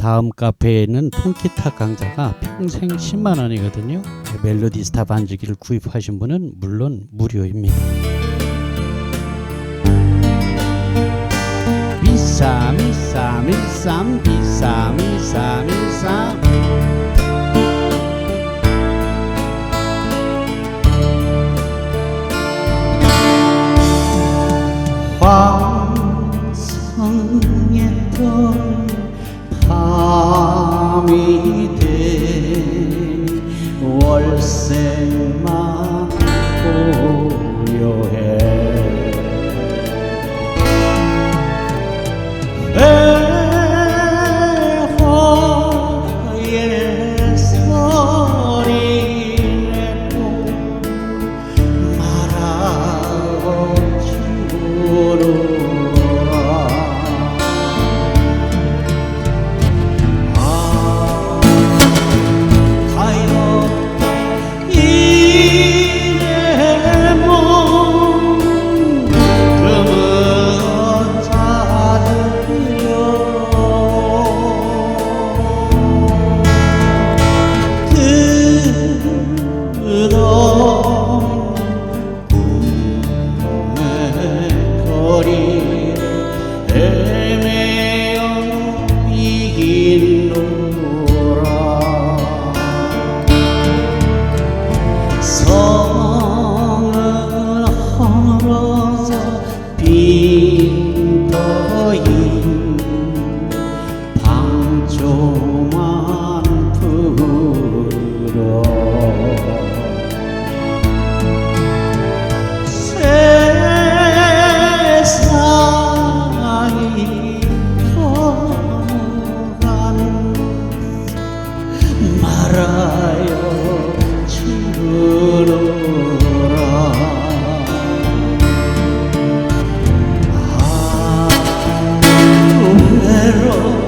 다음 카페에 있는 통기타 강좌가 평생 10만 원이거든요. 멜로디스타 반주기를 구입하신 분은 물론 무료입니다. 미삼 미삼 일삼 비삼 일삼 일삼 황성했던 밤이 된 월세만 고요해 배화에 소리내도 말아주노라 성은 헐어서 빈 거인 방조만 불어 세상이 커간 말아요 주노라 외로운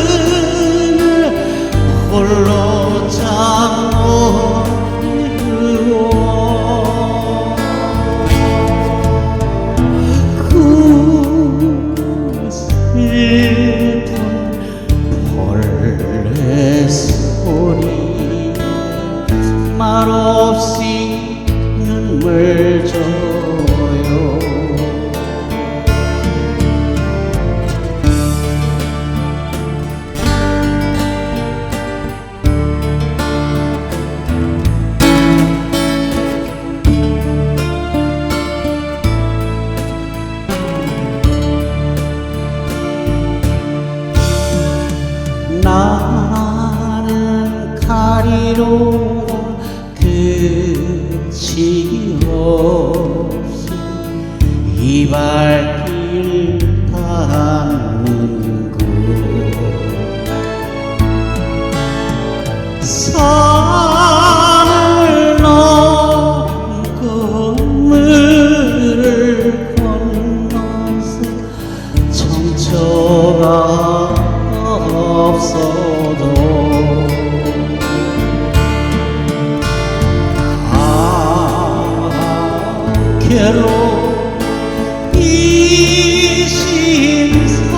나그네 홀로 잠못 이루어 그 슬픈 벌레 소리 말없이 눈물 줘요 나는 가리로 끝이 없이 이 발길 닿는 곳 산을 넘고 물을 건너서 정처가 없어도 괴로운 이 신사를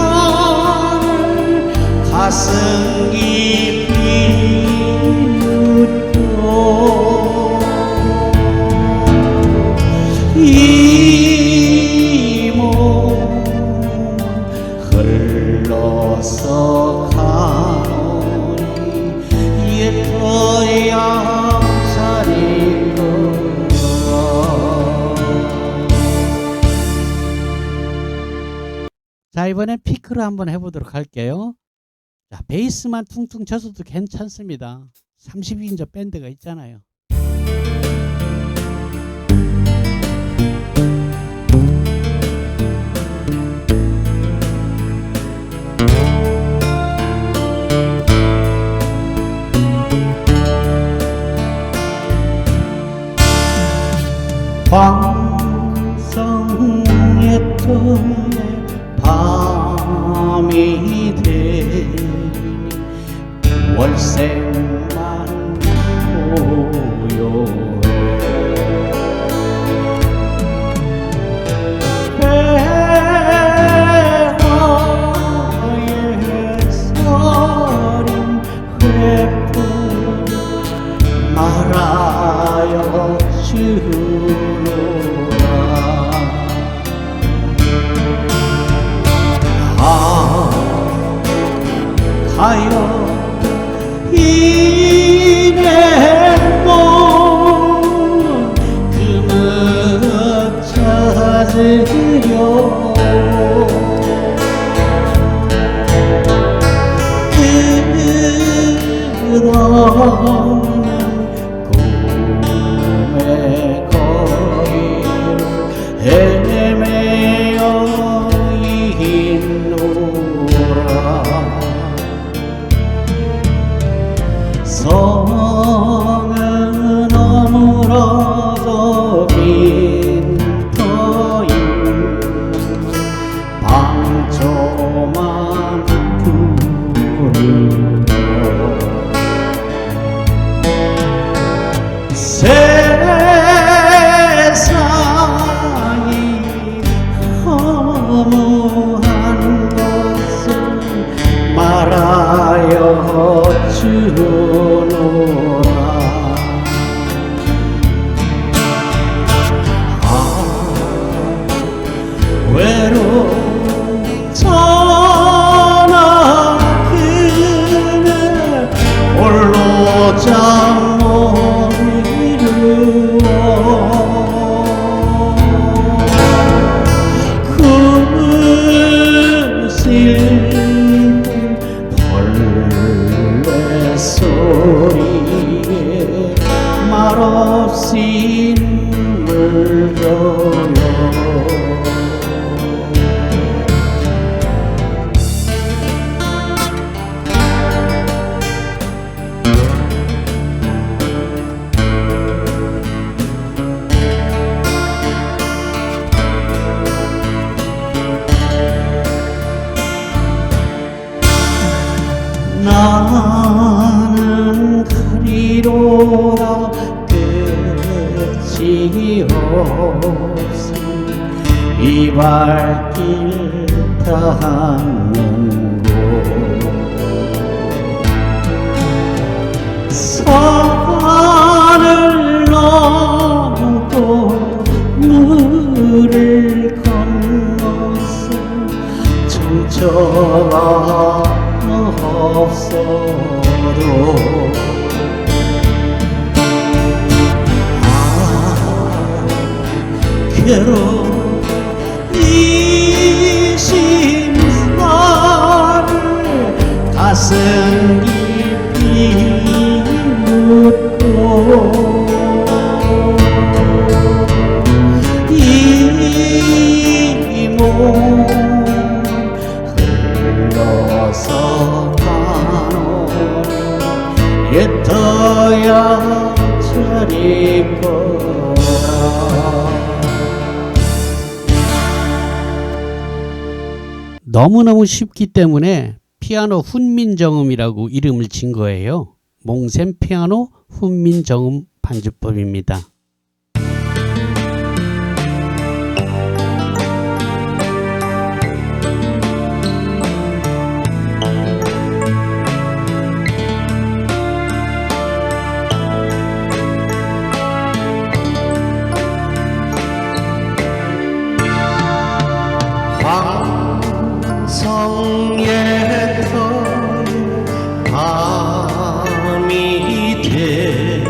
가슴 깊이 묻고 이 몸 흘러서 가오니 옛터야 자리 자, 이번엔 피크를 한번 해보도록 할게요. 자, 베이스만 퉁퉁 쳐서도 괜찮습니다. 32인조 밴드가 있잖아요. 황성의 터에 밤이 되니 월색만 고요해 돌아 끝이 없음 이 발길 닿는 곳 산을 넘고 물을 건너서 정처가 없어도 괴로운 이 심사를 가슴 깊이 묻고 이 몸 흘러서 가는 옛터야 차릴 거라. 너무너무 쉽기 때문에 피아노 훈민정음이라고 이름을 진 거예요. 몽셈 피아노 훈민정음 반주법입니다. 성의 터에 밤이 돼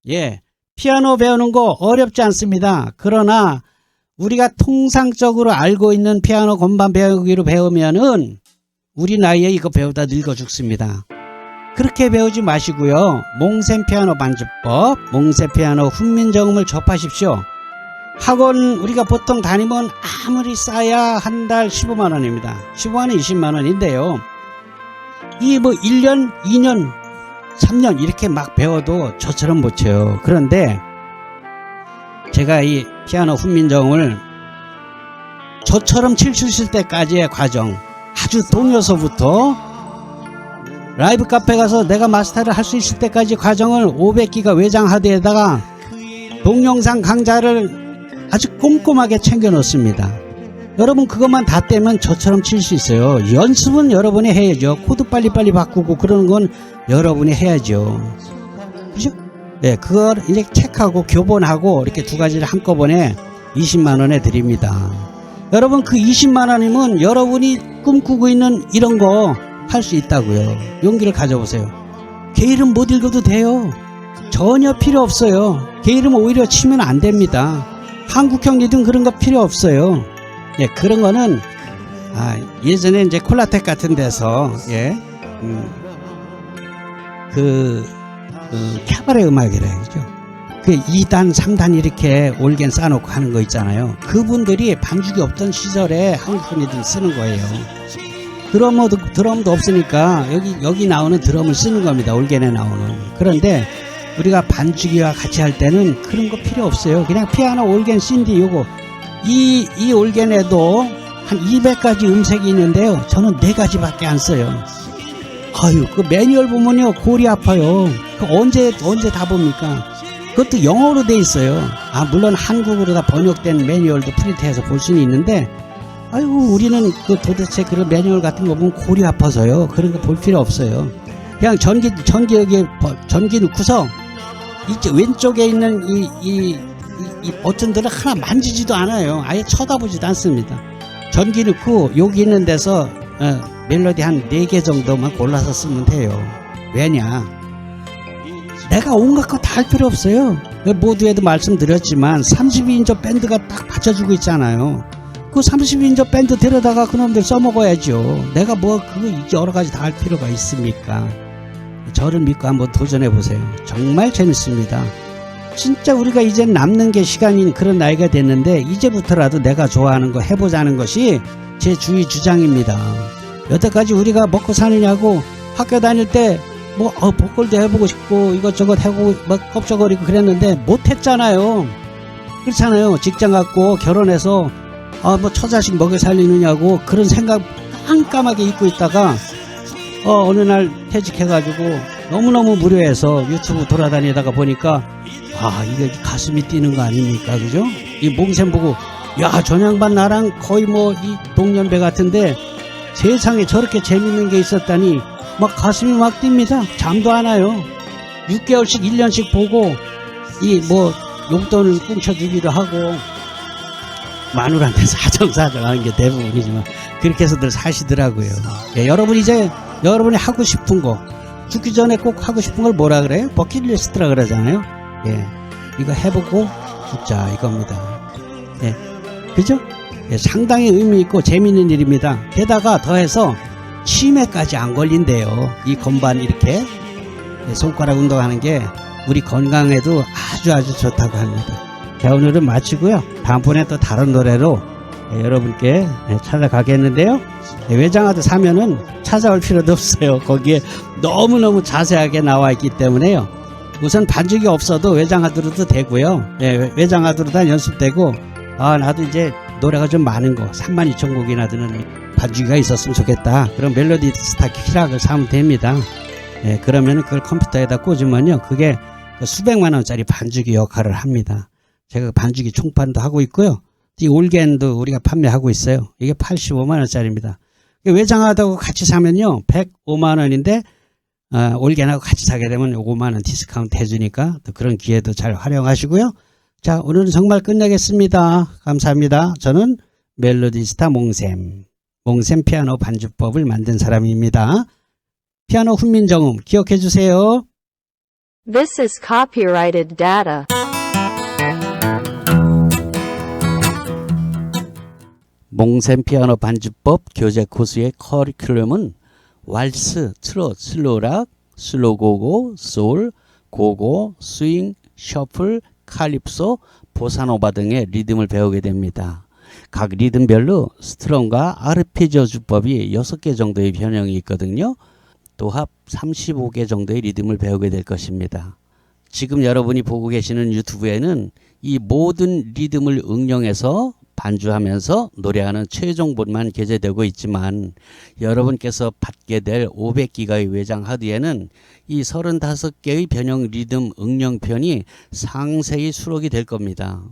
예, 피아노 배우는 거 어렵지 않습니다. 그러나 우리가 통상적으로 알고 있는 피아노 건반 배우기로 배우면은 우리 나이에 이거 배우다 늙어 죽습니다. 그렇게 배우지 마시고요. 몽셈 피아노 반주법, 몽셈 피아노 훈민정음을 접하십시오. 학원 우리가 보통 다니면 아무리 싸야 한 달 15만원입니다. 15만원, 20만원인데요. 이 뭐 1년, 2년, 3년 이렇게 막 배워도 저처럼 못 쳐요. 그런데 제가 이 피아노 훈민정음을 저처럼 칠 수 있을 때까지의 과정, 아주 동요서부터 라이브 카페 가서 내가 마스터를 할 수 있을 때까지 과정을 500기가 외장 하드에다가 동영상 강좌를 아주 꼼꼼하게 챙겨 놓습니다. 여러분 그것만 다 떼면 저처럼 칠 수 있어요. 연습은 여러분이 해야죠. 코드 빨리빨리 바꾸고 그러는 건 여러분이 해야죠. 그죠? 네, 그걸 이제 체크하고 교본하고 이렇게 두 가지를 한꺼번에 20만원에 드립니다. 여러분 그 20만원이면 여러분이 꿈꾸고 있는 이런 거 할 수 있다고요. 용기를 가져보세요. 개 이름 못 읽어도 돼요. 전혀 필요 없어요. 개 이름 오히려 치면 안 됩니다. 한국형 리듬 그런 거 필요 없어요. 예, 그런 거는 예전에 이제 콜라텍 같은 데서 캐바레 음악이라 그러죠. 그 2단, 3단 이렇게 올겐 쌓아놓고 하는 거 있잖아요. 그분들이 반죽이 없던 시절에 한국형 리듬 쓰는 거예요. 드럼도 없으니까 여기 나오는 드럼을 쓰는 겁니다. 올겐에 나오는. 그런데 우리가 반주기와 같이 할 때는 그런 거 필요 없어요. 그냥 피아노, 올겐, 신디 요거 이 올겐에도 한 200가지 음색이 있는데요. 저는 4가지밖에 안 써요. 아유, 그 매뉴얼 보면요 골이 아파요. 그 언제 다 봅니까? 그것도 영어로 돼 있어요. 물론 한국어로 다 번역된 매뉴얼도 프린트해서 볼 수는 있는데 아이고 우리는 그 도대체 그런 매뉴얼 같은 거 보면 골이 아파서요. 그런 거 볼 필요 없어요. 그냥 전기 넣고서 이제 왼쪽에 있는 이 버튼들을 하나 만지지도 않아요. 아예 쳐다보지도 않습니다. 전기 넣고 여기 있는 데서 멜로디 한 4개 정도만 골라서 쓰면 돼요. 왜냐? 내가 온갖 거 다 할 필요 없어요. 모두에도 말씀드렸지만 32인조 밴드가 딱 받쳐주고 있잖아요. 그 32인조 밴드 데려다가 그놈들 써먹어야죠. 내가 뭐 그거 여러 가지 다 할 필요가 있습니까? 저를 믿고 한번 도전해 보세요. 정말 재밌습니다. 진짜 우리가 이제 남는 게 시간인 그런 나이가 됐는데 이제부터라도 내가 좋아하는 거 해보자는 것이 제 주의 주장입니다. 여태까지 우리가 먹고 사느냐고 학교 다닐 때 뭐 보컬도 해보고 싶고 이것저것 하고 막 껍적거리고 그랬는데 못했잖아요. 그렇잖아요. 직장 갖고 결혼해서 뭐 처자식 먹여 살리느냐고 그런 생각 깜깜하게 잊고 있다가 어느 날 퇴직해가지고 너무너무 무료해서 유튜브 돌아다니다가 보니까 이게 가슴이 뛰는 거 아닙니까? 그죠? 이 몽셈 보고 야, 저 양반 나랑 거의 뭐 이 동년배 같은데 세상에 저렇게 재밌는 게 있었다니 막 가슴이 막 뜁니다. 잠도 안 와요. 6개월씩 1년씩 보고 이 뭐 용돈을 꿍쳐주기도 하고 마누라한테 사정사정하는 게 대부분이지만 그렇게 해서들 사시더라고요. 예, 여러분 이제 여러분이 하고 싶은 거 죽기 전에 꼭 하고 싶은 걸 뭐라 그래요? 버킷리스트라 그러잖아요. 예, 이거 해보고 죽자 이겁니다. 예, 그죠? 예, 상당히 의미 있고 재미있는 일입니다. 게다가 더해서 치매까지 안 걸린대요. 이 건반 이렇게 손가락 운동하는 게 우리 건강에도 아주 좋다고 합니다. 자, 오늘은 마치고요. 다음번에 또 다른 노래로 여러분께 찾아가겠는데요. 외장하드 사면은 찾아올 필요도 없어요. 거기에 너무너무 자세하게 나와 있기 때문에요. 우선 반죽이 없어도 외장하드로도 되고요. 외장하드로 다 연습되고 나도 이제 노래가 좀 많은 거 32,000곡이나 드는 반주기가 있었으면 좋겠다. 그럼 멜로디 스타 키락을 사면 됩니다. 그러면 그걸 컴퓨터에다 꽂으면요 그게 수백만원짜리 반주기 역할을 합니다. 제가 반주기 총판도 하고 있고요. 이 올겐도 우리가 판매하고 있어요. 이게 85만원짜리입니다. 외장하드하고 같이 사면요 105만원인데 올겐하고 같이 사게 되면 5만원 디스카운트 해주니까 또 그런 기회도 잘 활용하시고요. 자, 오늘은 정말 끝내겠습니다. 감사합니다. 저는 멜로디스타 몽셈 피아노 반주법을 만든 사람입니다. 피아노 훈민정음 기억해 주세요. This is copyrighted data. 몽샘 피아노 반주법 교재 코스의 커리큘럼은 왈스, 트롯, 슬로락, 슬로고고, 소울, 고고, 스윙, 셔플, 칼립소, 보사노바 등의 리듬을 배우게 됩니다. 각 리듬별로 스트럼과 아르페지오 주법이 6개 정도의 변형이 있거든요. 또 합 35개 정도의 리듬을 배우게 될 것입니다. 지금 여러분이 보고 계시는 유튜브에는 이 모든 리듬을 응용해서 반주하면서 노래하는 최종본만 게재되고 있지만 여러분께서 받게 될 500기가의 외장 하드에는 이 35개의 변형 리듬 응용편이 상세히 수록이 될 겁니다.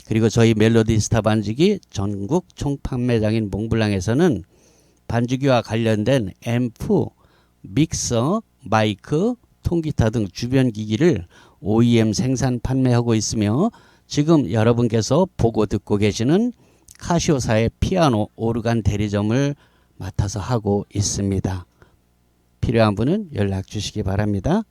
그리고 저희 멜로디 스타 반주기 전국 총판매장인 몽블랑에서는 반주기와 관련된 앰프, 믹서, 마이크, 통기타 등 주변 기기를 OEM 생산 판매하고 있으며 지금 여러분께서 보고 듣고 계시는 카시오사의 피아노 오르간 대리점을 맡아서 하고 있습니다. 필요한 분은 연락 주시기 바랍니다.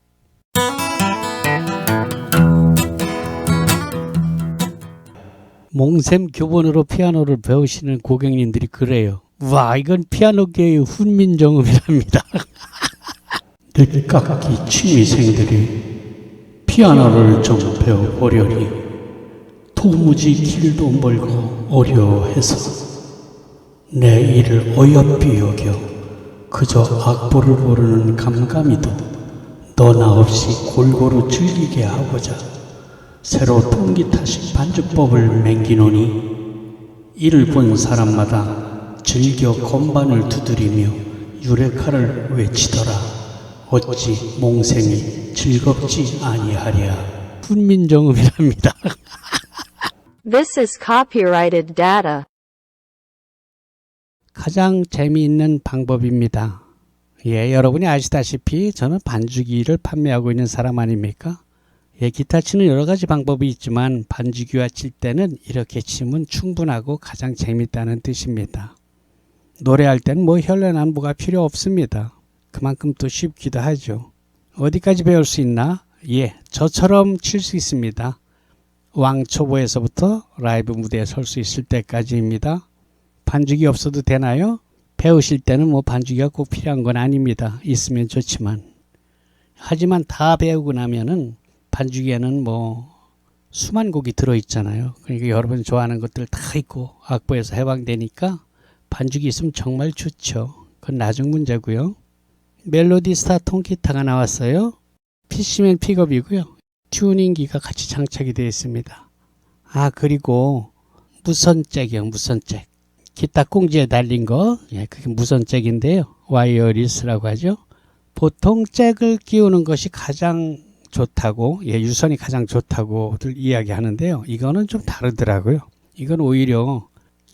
몽샘 교본으로 피아노를 배우시는 고객님들이 그래요. 와, 이건 피아노계의 훈민정음이랍니다. 늦깎이 취미생들이 피아노를 좀 배워보려니 도무지 길도 멀고 어려워해서 내 일을 어여삐 여겨 그저 악보를 모르는 감감이도 너나 없이 골고루 즐기게 하고자 새로 통기타식 반주법을 맹기노니 이를 본 사람마다 즐겨 건반을 두드리며 유레카를 외치더라. 어찌 몽샘이 즐겁지 아니하랴. 훈민정음이랍니다. This is copyrighted data. 가장 재미있는 방법입니다. 예, 여러분이 아시다시피 저는 반주기를 판매하고 있는 사람 아닙니까? 예, 기타 치는 여러 가지 방법이 있지만 반주기와 칠 때는 이렇게 치면 충분하고 가장 재밌다는 뜻입니다. 노래할 때는 뭐 현란한 뭐가 필요 없습니다. 그만큼 또 쉽기도 하죠. 어디까지 배울 수 있나? 예, 저처럼 칠 수 있습니다. 왕초보에서부터 라이브 무대에 설 수 있을 때까지입니다. 반주기 없어도 되나요? 배우실 때는 뭐 반주기가 꼭 필요한 건 아닙니다. 있으면 좋지만. 하지만 다 배우고 나면은 반주기에는 뭐 수만 곡이 들어있잖아요. 그러니까 여러분 좋아하는 것들 다 있고 악보에서 해방되니까 반주기 있으면 정말 좋죠. 그건 나중 문제고요. 멜로디 스타 통기타가 나왔어요. PC맨 픽업이고요. 튜닝기가 같이 장착이 되어 있습니다. 아, 그리고 무선잭이요. 무선잭. 기타 꽁지에 달린 거, 예, 그게 무선잭인데요. 와이어리스라고 하죠. 보통 잭을 끼우는 것이 가장 좋다고, 예, 유선이 가장 좋다고들 이야기하는데요. 이거는 좀 다르더라고요. 이건 오히려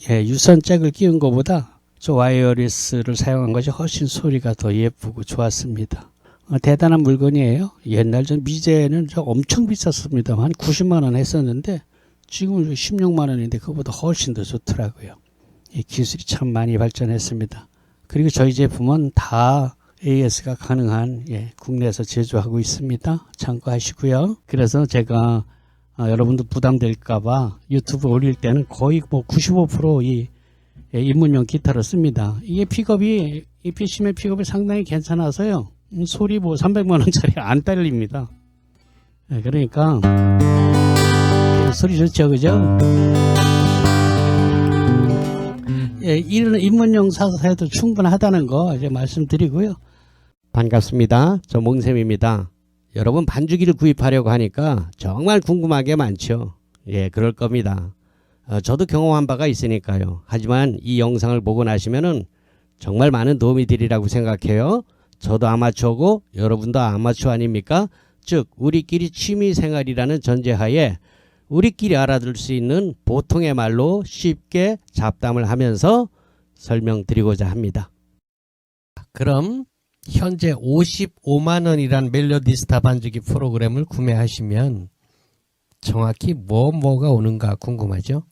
예, 유선 잭을 끼운 것보다 저 와이어리스를 사용한 것이 훨씬 소리가 더 예쁘고 좋았습니다. 대단한 물건이에요. 옛날 전 미제는 저 엄청 비쌌습니다. 한 90만 원 했었는데 지금은 16만 원인데 그거보다 훨씬 더 좋더라고요. 이 기술이 참 많이 발전했습니다. 그리고 저희 제품은 다 AS가 가능한, 예, 국내에서 제조하고 있습니다. 참고하시고요. 그래서 제가 여러분도 부담될까봐 유튜브 올릴 때는 거의 뭐 95% 입문용 기타를 씁니다. 이게 픽업이, 이 PC맨 픽업이 상당히 괜찮아서요. 소리 뭐 300만 원짜리 안 딸립니다. 네, 그러니까 소리 좋죠, 그죠? 예, 이런 입문용 사서 해도 충분하다는 거 이제 말씀드리고요. 반갑습니다. 저 몽샘입니다. 여러분 반주기를 구입하려고 하니까 정말 궁금한 게 많죠. 예, 그럴 겁니다. 저도 경험한 바가 있으니까요. 하지만 이 영상을 보고 나시면은 정말 많은 도움이 되리라고 생각해요. 저도 아마추어고 여러분도 아마추어 아닙니까? 즉 우리끼리 취미생활이라는 전제하에 우리끼리 알아들 수 있는 보통의 말로 쉽게 잡담을 하면서 설명드리고자 합니다. 그럼 현재 55만원이란 멜로디스타 반주기 프로그램을 구매하시면 정확히 뭐가 오는가 궁금하죠?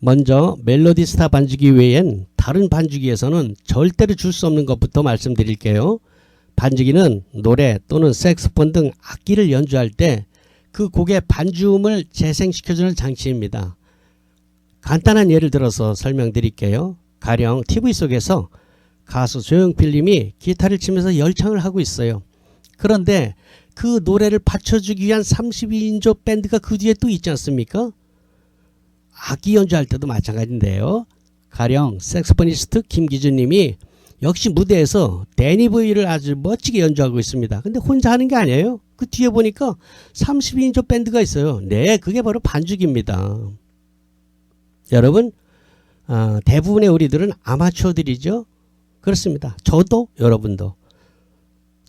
먼저 멜로디스타 반주기 외엔 다른 반주기에서는 절대로 줄 수 없는 것부터 말씀드릴게요. 반주기는 노래 또는 색소폰 등 악기를 연주할 때 그 곡의 반주음을 재생시켜주는 장치입니다. 간단한 예를 들어서 설명드릴게요. 가령 TV 속에서 가수 조용필님이 기타를 치면서 열창을 하고 있어요. 그런데 그 노래를 받쳐주기 위한 32인조 밴드가 그 뒤에 또 있지 않습니까? 악기 연주할 때도 마찬가지인데요. 가령 색소포니스트 김기준님이 역시 무대에서 데니보이를 아주 멋지게 연주하고 있습니다. 근데 혼자 하는 게 아니에요. 그 뒤에 보니까 32인조 밴드가 있어요. 네, 그게 바로 반주기입니다. 여러분, 대부분의 우리들은 아마추어들이죠. 그렇습니다. 저도 여러분도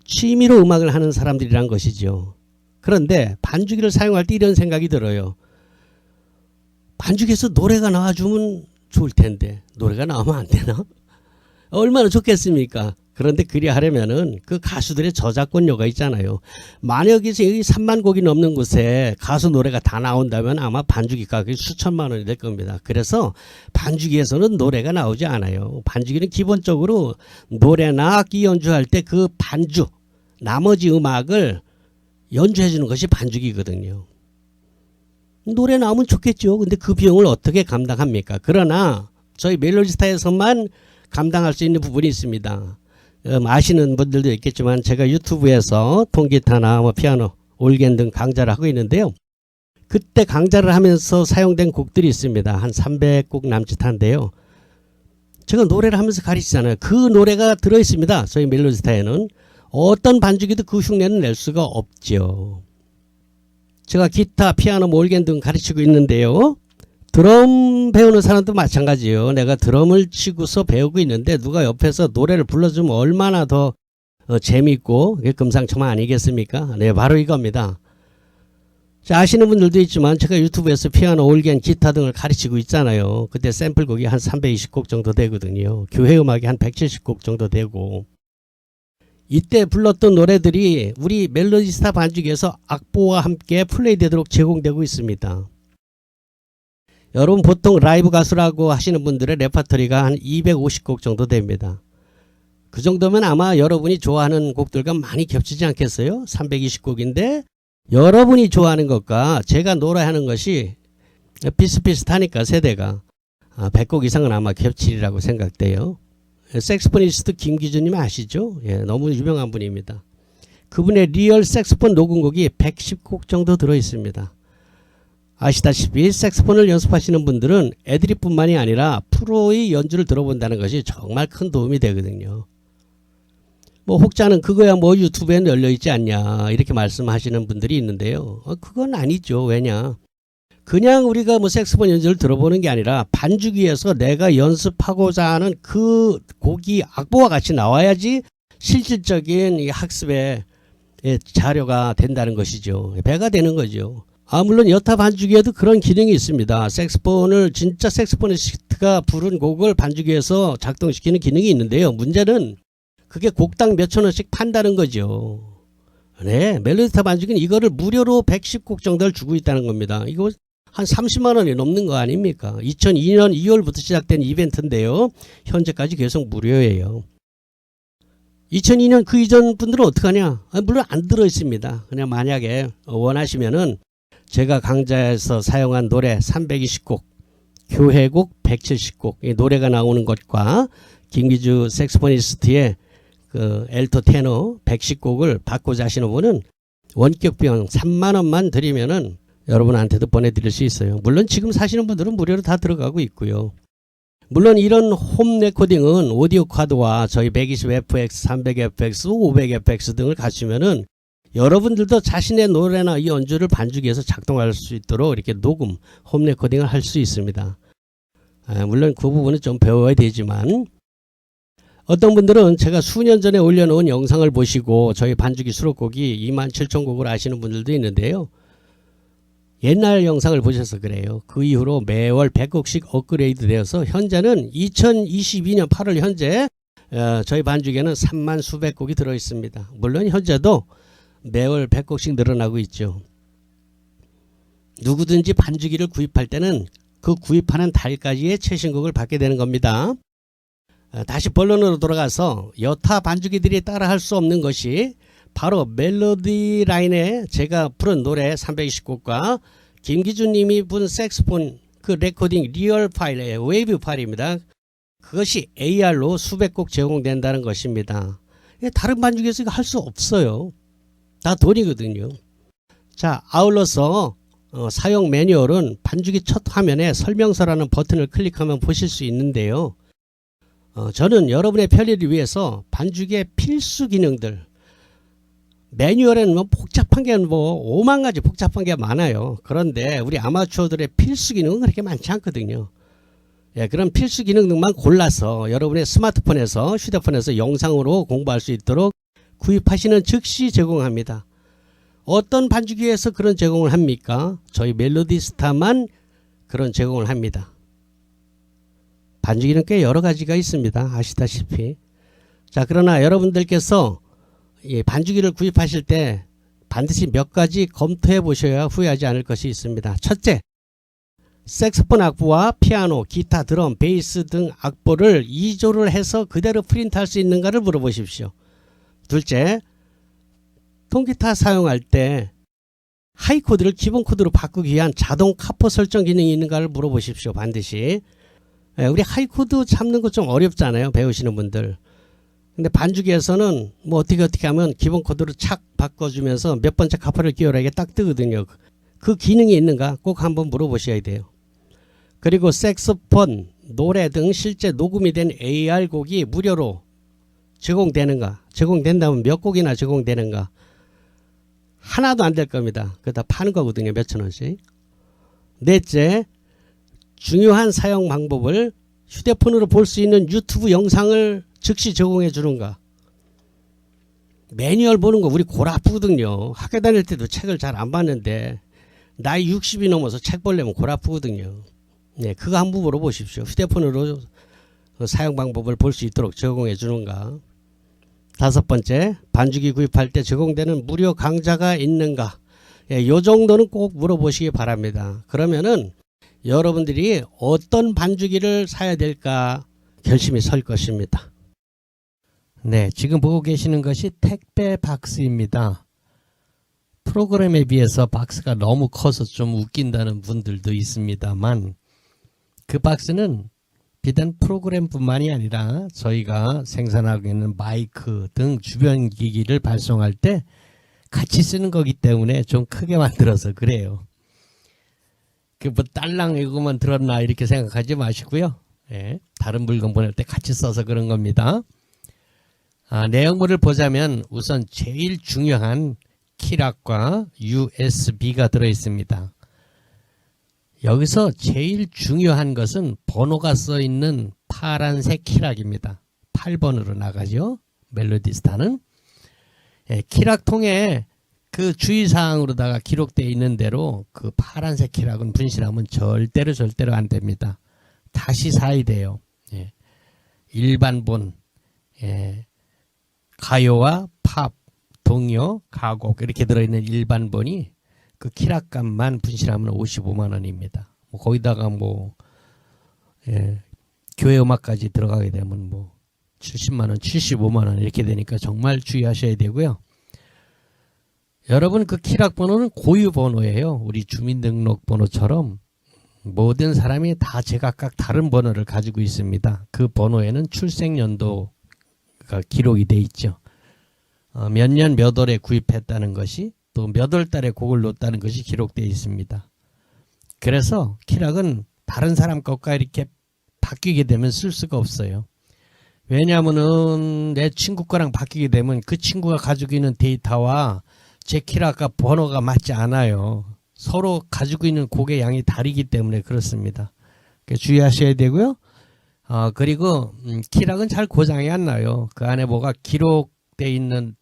취미로 음악을 하는 사람들이란 것이죠. 그런데 반주기를 사용할 때 이런 생각이 들어요. 반주기에서 노래가 나와주면 좋을 텐데 노래가 나오면 안 되나? 얼마나 좋겠습니까? 그런데 그리 하려면은 그 가수들의 저작권료가 있잖아요. 만약에 여기 3만 곡이 넘는 곳에 가수 노래가 다 나온다면 아마 반주기 가격이 수천만 원이 될 겁니다. 그래서 반주기에서는 노래가 나오지 않아요. 반주기는 기본적으로 노래나 악기 연주할 때 그 반주, 나머지 음악을 연주해 주는 것이 반주기거든요. 노래 나오면 좋겠죠. 근데 그 비용을 어떻게 감당합니까? 그러나 저희 멜로디스타에서만 감당할 수 있는 부분이 있습니다. 아시는 분들도 있겠지만 제가 유튜브에서 통기타나 피아노, 올겐 등 강좌를 하고 있는데요. 그때 강좌를 하면서 사용된 곡들이 있습니다. 한 300곡 남짓한데요. 제가 노래를 하면서 가르치잖아요. 그 노래가 들어있습니다. 저희 멜로디스타에는. 어떤 반주기도 그 흉내는 낼 수가 없죠. 제가 기타, 피아노, 올겐 등 가르치고 있는데요. 드럼 배우는 사람도 마찬가지예요. 내가 드럼을 치고서 배우고 있는데 누가 옆에서 노래를 불러주면 얼마나 더 재밌고 금상첨화 아니겠습니까? 네, 바로 이겁니다. 자, 아시는 분들도 있지만 제가 유튜브에서 피아노, 올겐, 기타 등을 가르치고 있잖아요. 그때 샘플곡이 한 320곡 정도 되거든요. 교회 음악이 한 170곡 정도 되고 이때 불렀던 노래들이 우리 멜로디스타 반주기에서 악보와 함께 플레이되도록 제공되고 있습니다. 여러분 보통 라이브 가수라고 하시는 분들의 레퍼토리가 한 250곡 정도 됩니다. 그 정도면 아마 여러분이 좋아하는 곡들과 많이 겹치지 않겠어요? 320곡인데 여러분이 좋아하는 것과 제가 노래하는 것이 비슷비슷하니까 세대가 100곡 이상은 아마 겹치리라고 생각돼요. 색소포니스트 김기준님 아시죠? 예, 너무 유명한 분입니다. 그분의 리얼 색소폰 녹음곡이 110곡 정도 들어있습니다. 아시다시피 색소폰을 연습하시는 분들은 애드립뿐만이 아니라 프로의 연주를 들어본다는 것이 정말 큰 도움이 되거든요. 뭐 혹자는 그거야 뭐 유튜브에 널려있지 않냐 이렇게 말씀하시는 분들이 있는데요. 그건 아니죠. 왜냐? 그냥 우리가 뭐 색소폰 연주를 들어보는 게 아니라 반주기에서 내가 연습하고자 하는 그 곡이 악보와 같이 나와야지 실질적인 이 학습의 자료가 된다는 것이죠. 배가 되는 거죠. 물론 여타 반주기에도 그런 기능이 있습니다. 색소폰을 진짜 색소포니스트가 부른 곡을 반주기에서 작동시키는 기능이 있는데요. 문제는 그게 곡당 몇천 원씩 판다는 거죠. 네, 멜로디스타 반주기는 이거를 무료로 110곡 정도를 주고 있다는 겁니다. 이거 한 30만 원이 넘는 거 아닙니까? 2002년 2월부터 시작된 이벤트인데요. 현재까지 계속 무료예요. 2002년 그 이전 분들은 어떡하냐? 물론 안 들어있습니다. 그냥 만약에 원하시면은 제가 강좌에서 사용한 노래 320곡, 교회곡 170곡, 이 노래가 나오는 것과 김기주 색소포니스트의 그 엘토 테너 110곡을 받고자 하시는 분은 원격 비용 3만 원만 드리면은 여러분한테도 보내드릴 수 있어요. 물론 지금 사시는 분들은 무료로 다 들어가고 있고요. 물론 이런 홈 레코딩은 오디오 카드와 저희 120fx, 300fx, 500fx 등을 갖추면은 여러분들도 자신의 노래나 이 연주를 반주기에서 작동할 수 있도록 이렇게 녹음, 홈 레코딩을 할 수 있습니다. 물론 그 부분은 좀 배워야 되지만 어떤 분들은 제가 수년 전에 올려놓은 영상을 보시고 저희 반주기 수록곡이 27,000곡을 아시는 분들도 있는데요. 옛날 영상을 보셔서 그래요. 그 이후로 매월 100곡씩 업그레이드 되어서 현재는 2022년 8월 현재 저희 반주기에는 3만 수백 곡이 들어있습니다. 물론 현재도 매월 100곡씩 늘어나고 있죠. 누구든지 반주기를 구입할 때는 그 구입하는 달까지의 최신곡을 받게 되는 겁니다. 다시 본론으로 돌아가서 여타 반주기들이 따라할 수 없는 것이 바로 멜로디 라인에 제가 부른 노래 320곡과 김기준님이 부른 색스폰 그 레코딩 리얼 파일의 웨이브 파일입니다. 그것이 AR로 수백 곡 제공된다는 것입니다. 다른 반주기에서 이거 할 수 없어요. 다 돈이거든요. 자, 아울러서 사용 매뉴얼은 반주기 첫 화면에 설명서라는 버튼을 클릭하면 보실 수 있는데요. 저는 여러분의 편리를 위해서 반주기의 필수 기능들, 매뉴얼에는 뭐 복잡한 게 뭐 5만 가지 복잡한 게 많아요. 그런데 우리 아마추어들의 필수 기능은 그렇게 많지 않거든요. 예, 그런 필수 기능들만 골라서 여러분의 스마트폰에서 휴대폰에서 영상으로 공부할 수 있도록 구입하시는 즉시 제공합니다. 어떤 반주기에서 그런 제공을 합니까? 저희 멜로디스타만 그런 제공을 합니다. 반주기는 꽤 여러 가지가 있습니다. 아시다시피. 자, 그러나 여러분들께서 이 반주기를 구입하실 때 반드시 몇 가지 검토해 보셔야 후회하지 않을 것이 있습니다. 첫째, 색소폰 악보와 피아노, 기타, 드럼, 베이스 등 악보를 2조를 해서 그대로 프린트할 수 있는가를 물어보십시오. 둘째, 통기타 사용할 때 하이 코드를 기본 코드로 바꾸기 위한 자동 카포 설정 기능이 있는가를 물어보십시오. 반드시. 우리 하이 코드 잡는 거 좀 어렵잖아요. 배우시는 분들. 근데 반주기에서는 뭐 어떻게 하면 기본 코드로 착 바꿔주면서 몇 번째 카포를 끼워라 이게 딱 뜨거든요. 그 기능이 있는가 꼭 한번 물어보셔야 돼요. 그리고 색소폰, 노래 등 실제 녹음이 된 AR 곡이 무료로 제공되는가, 제공된다면 몇 곡이나 제공되는가, 하나도 안 될 겁니다. 그거 다 파는 거거든요. 몇천 원씩. 넷째, 중요한 사용 방법을 휴대폰으로 볼 수 있는 유튜브 영상을 즉시 제공해 주는가. 매뉴얼 보는 거 우리 골 아프거든요. 학교 다닐 때도 책을 잘 안 봤는데 나이 60이 넘어서 책 보려면 골 아프거든요. 네, 그거 한번 물어보십시오. 휴대폰으로 사용 방법을 볼 수 있도록 제공해 주는가. 다섯 번째, 반주기 구입할 때 제공되는 무료 강좌가 있는가. 예, 요 정도는 꼭 물어보시기 바랍니다. 그러면은 여러분들이 어떤 반주기를 사야 될까 결심이 설 것입니다. 네, 지금 보고 계시는 것이 택배 박스입니다. 프로그램에 비해서 박스가 너무 커서 좀 웃긴다는 분들도 있습니다만 그 박스는 비단 프로그램뿐만이 아니라 저희가 생산하고 있는 마이크 등 주변 기기를 발송할 때 같이 쓰는 거기 때문에 좀 크게 만들어서 그래요. 그 뭐 딸랑 이거만 들었나 이렇게 생각하지 마시고요. 예, 다른 물건 보낼 때 같이 써서 그런 겁니다. 내용물을 보자면 우선 제일 중요한 키락과 USB가 들어있습니다. 여기서 제일 중요한 것은 번호가 써있는 파란색 키락입니다. 8번으로 나가죠. 멜로디스타는. 예, 키락통에 그 주의사항으로다가 기록되어 있는 대로 그 파란색 키락은 분실하면 절대로 안 됩니다. 다시 사야 돼요. 예. 일반본, 예. 가요와 팝, 동요, 가곡 이렇게 들어있는 일반본이 그 키락값만 분실하면 55만원입니다. 뭐 거기다가 뭐 예, 교회 음악까지 들어가게 되면 뭐 70만원, 75만원 이렇게 되니까 정말 주의하셔야 되고요. 여러분 그 키락 번호는 고유 번호예요. 우리 주민등록번호처럼 모든 사람이 다 제각각 다른 번호를 가지고 있습니다. 그 번호에는 출생연도가 기록이 돼 있죠. 몇 년 몇 월에 구입했다는 것이 또 몇 월 달에 곡을 놓았다는 것이 기록되어 있습니다. 그래서 키락은 다른 사람 것과 이렇게 바뀌게 되면 쓸 수가 없어요. 왜냐하면은 내 친구 거랑 바뀌게 되면 그 친구가 가지고 있는 데이터와 제 키락과 번호가 맞지 않아요. 서로 가지고 있는 곡의 양이 다르기 때문에 그렇습니다. 주의하셔야 되고요. 그리고 키락은 잘 고장이 안 나요. 그 안에 뭐가 기록되어 있는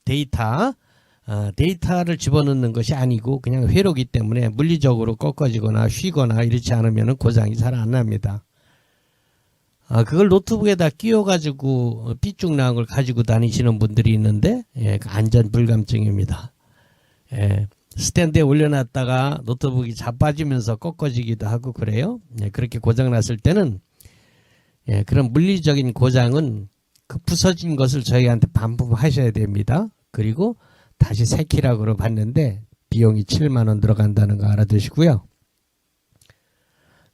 데이터를 집어넣는 것이 아니고 그냥 회로기 때문에 물리적으로 꺾어지거나 휘거나 이렇지 않으면 고장이 잘 안 납니다. 그걸 노트북에다 끼워가지고 삐쭉 나온 걸 가지고 다니시는 분들이 있는데 예, 안전 불감증입니다. 예, 스탠드에 올려놨다가 노트북이 자빠지면서 꺾어지기도 하고 그래요. 예, 그렇게 고장났을 때는 예, 그런 물리적인 고장은 그 부서진 것을 저희한테 반품하셔야 됩니다. 그리고 다시 새 키락으로 받는데 비용이 7만 원 들어간다는 거 알아두시고요.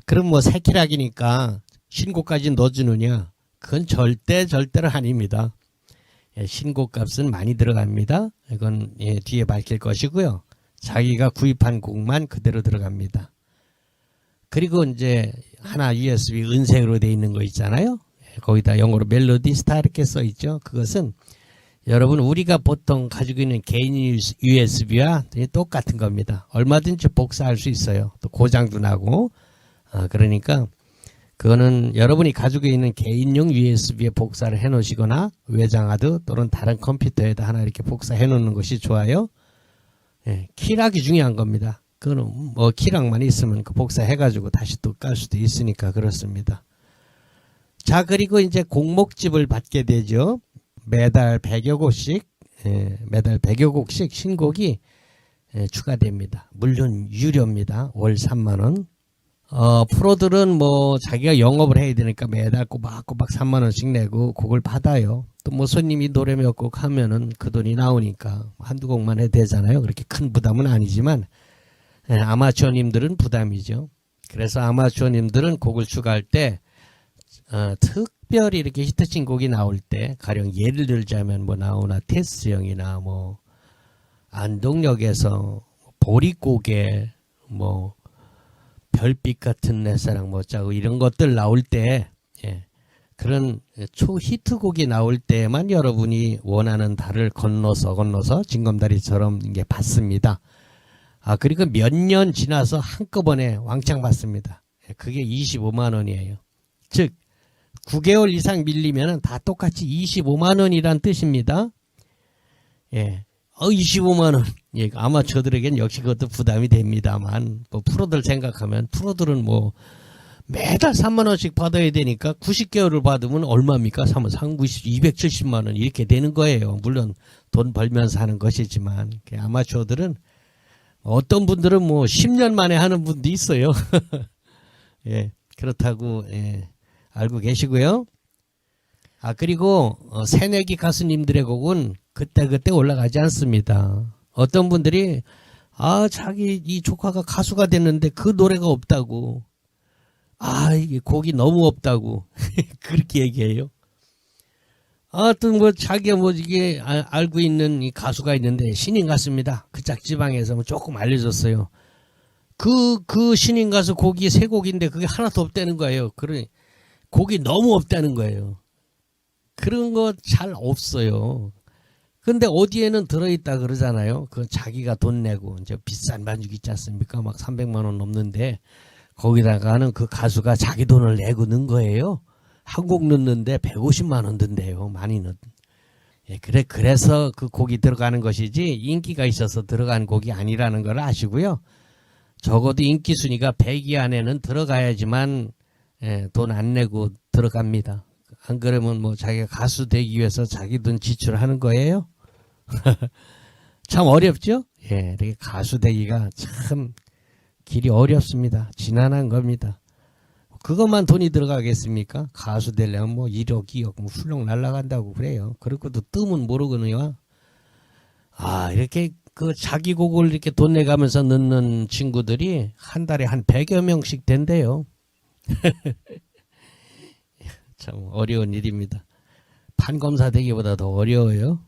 그럼 뭐 새 키락이니까 신고까지 넣어주느냐? 그건 절대로 아닙니다. 예, 신고값은 많이 들어갑니다. 이건 예, 뒤에 밝힐 것이고요. 자기가 구입한 곡만 그대로 들어갑니다. 그리고 이제 하나 USB 은색으로 되어 있는 거 있잖아요. 예, 거기다 영어로 멜로디 스타 이렇게 써 있죠. 그것은 여러분 우리가 보통 가지고 있는 개인 USB와 똑같은 겁니다. 얼마든지 복사할 수 있어요. 또 고장도 나고. 그러니까 그거는 여러분이 가지고 있는 개인용 USB에 복사를 해 놓으시거나 외장하드 또는 다른 컴퓨터에다 하나 이렇게 복사해 놓는 것이 좋아요. 예, 키락이 중요한 겁니다. 그거는 뭐 키락만 있으면 그 복사해 가지고 다시 또 깔 수도 있으니까 그렇습니다. 자, 그리고 이제 곡목집을 받게 되죠. 매달 100여 곡씩 매달 100여 곡씩 신곡이 추가됩니다. 물론 유료입니다. 월 3만 원. 프로들은 뭐 자기가 영업을 해야 되니까 매달 꼬박꼬박 3만 원씩 내고 곡을 받아요. 또 뭐 손님이 노래 몇 곡 하면은 그 돈이 나오니까 한두 곡만 해도 되잖아요. 그렇게 큰 부담은 아니지만 아마추어님들은 부담이죠. 그래서 아마추어님들은 곡을 추가할 때 특별히 이렇게 히트친 곡이 나올 때 가령 예를 들자면 뭐 나오나 테스형이나 뭐 안동역에서 보릿고개 뭐 별빛 같은 내 사랑 멋자고 이런 것들 나올 때 예, 그런 초히트곡이 나올 때만 여러분이 원하는 달을 건너서 징검다리처럼 이게 받습니다. 그리고 몇 년 지나서 한꺼번에 왕창 받습니다. 그게 25만 원이에요. 즉 9개월 이상 밀리면 다 똑같이 25만 원이란 뜻입니다. 예. 25만 원. 예, 아마추어들에겐 역시 그것도 부담이 됩니다만, 뭐 프로들 생각하면, 프로들은 뭐 매달 3만 원씩 받아야 되니까 90개월을 받으면 얼마입니까? 270만 원 이렇게 되는 거예요. 물론 돈 벌면서 하는 것이지만, 아마추어들은 어떤 분들은 뭐 10년 만에 하는 분도 있어요. 예, 그렇다고, 예, 알고 계시고요. 그리고 새내기 가수님들의 곡은 그때 올라가지 않습니다. 어떤 분들이 자기 이 조카가 가수가 됐는데 그 노래가 없다고, 이게 곡이 너무 없다고 그렇게 얘기해요. 하여튼 뭐 자기가 뭐 이게 알고 있는 이 가수가 있는데 신인 가수입니다. 그 짝지방에서 뭐 조금 알려줬어요. 그 신인 가수 곡이 3곡인데 그게 하나도 없다는 거예요. 그러니 곡이 너무 없다는 거예요. 그런 거 잘 없어요. 근데 어디에는 들어있다 그러잖아요. 그건 자기가 돈 내고 이제 비싼 반죽 있지 않습니까? 막 300만 원 넘는데 거기다가는 그 가수가 자기 돈을 내고 넣은 거예요. 한 곡 넣는데 150만 원 든대요. 많이 넣. 예, 그래서 그 곡이 들어가는 것이지 인기가 있어서 들어간 곡이 아니라는 걸 아시고요. 적어도 인기 순위가 100위 안에는 들어가야지만 돈 안 내고 들어갑니다. 안 그러면 뭐 자기가 가수 되기 위해서 자기 돈 지출하는 거예요. 참 어렵죠? 예, 이렇게 가수 되기가 참 길이 어렵습니다. 지난한 겁니다. 그것만 돈이 들어가겠습니까? 가수 되려면 뭐 1억, 2억 뭐 훌렁 날아간다고 그래요. 그렇고도 뜸은 모르거든요. 이렇게 그 자기 곡을 이렇게 돈 내가면서 넣는 친구들이 한 달에 한 100여 명씩 된대요. 참 어려운 일입니다. 판검사 되기보다 더 어려워요.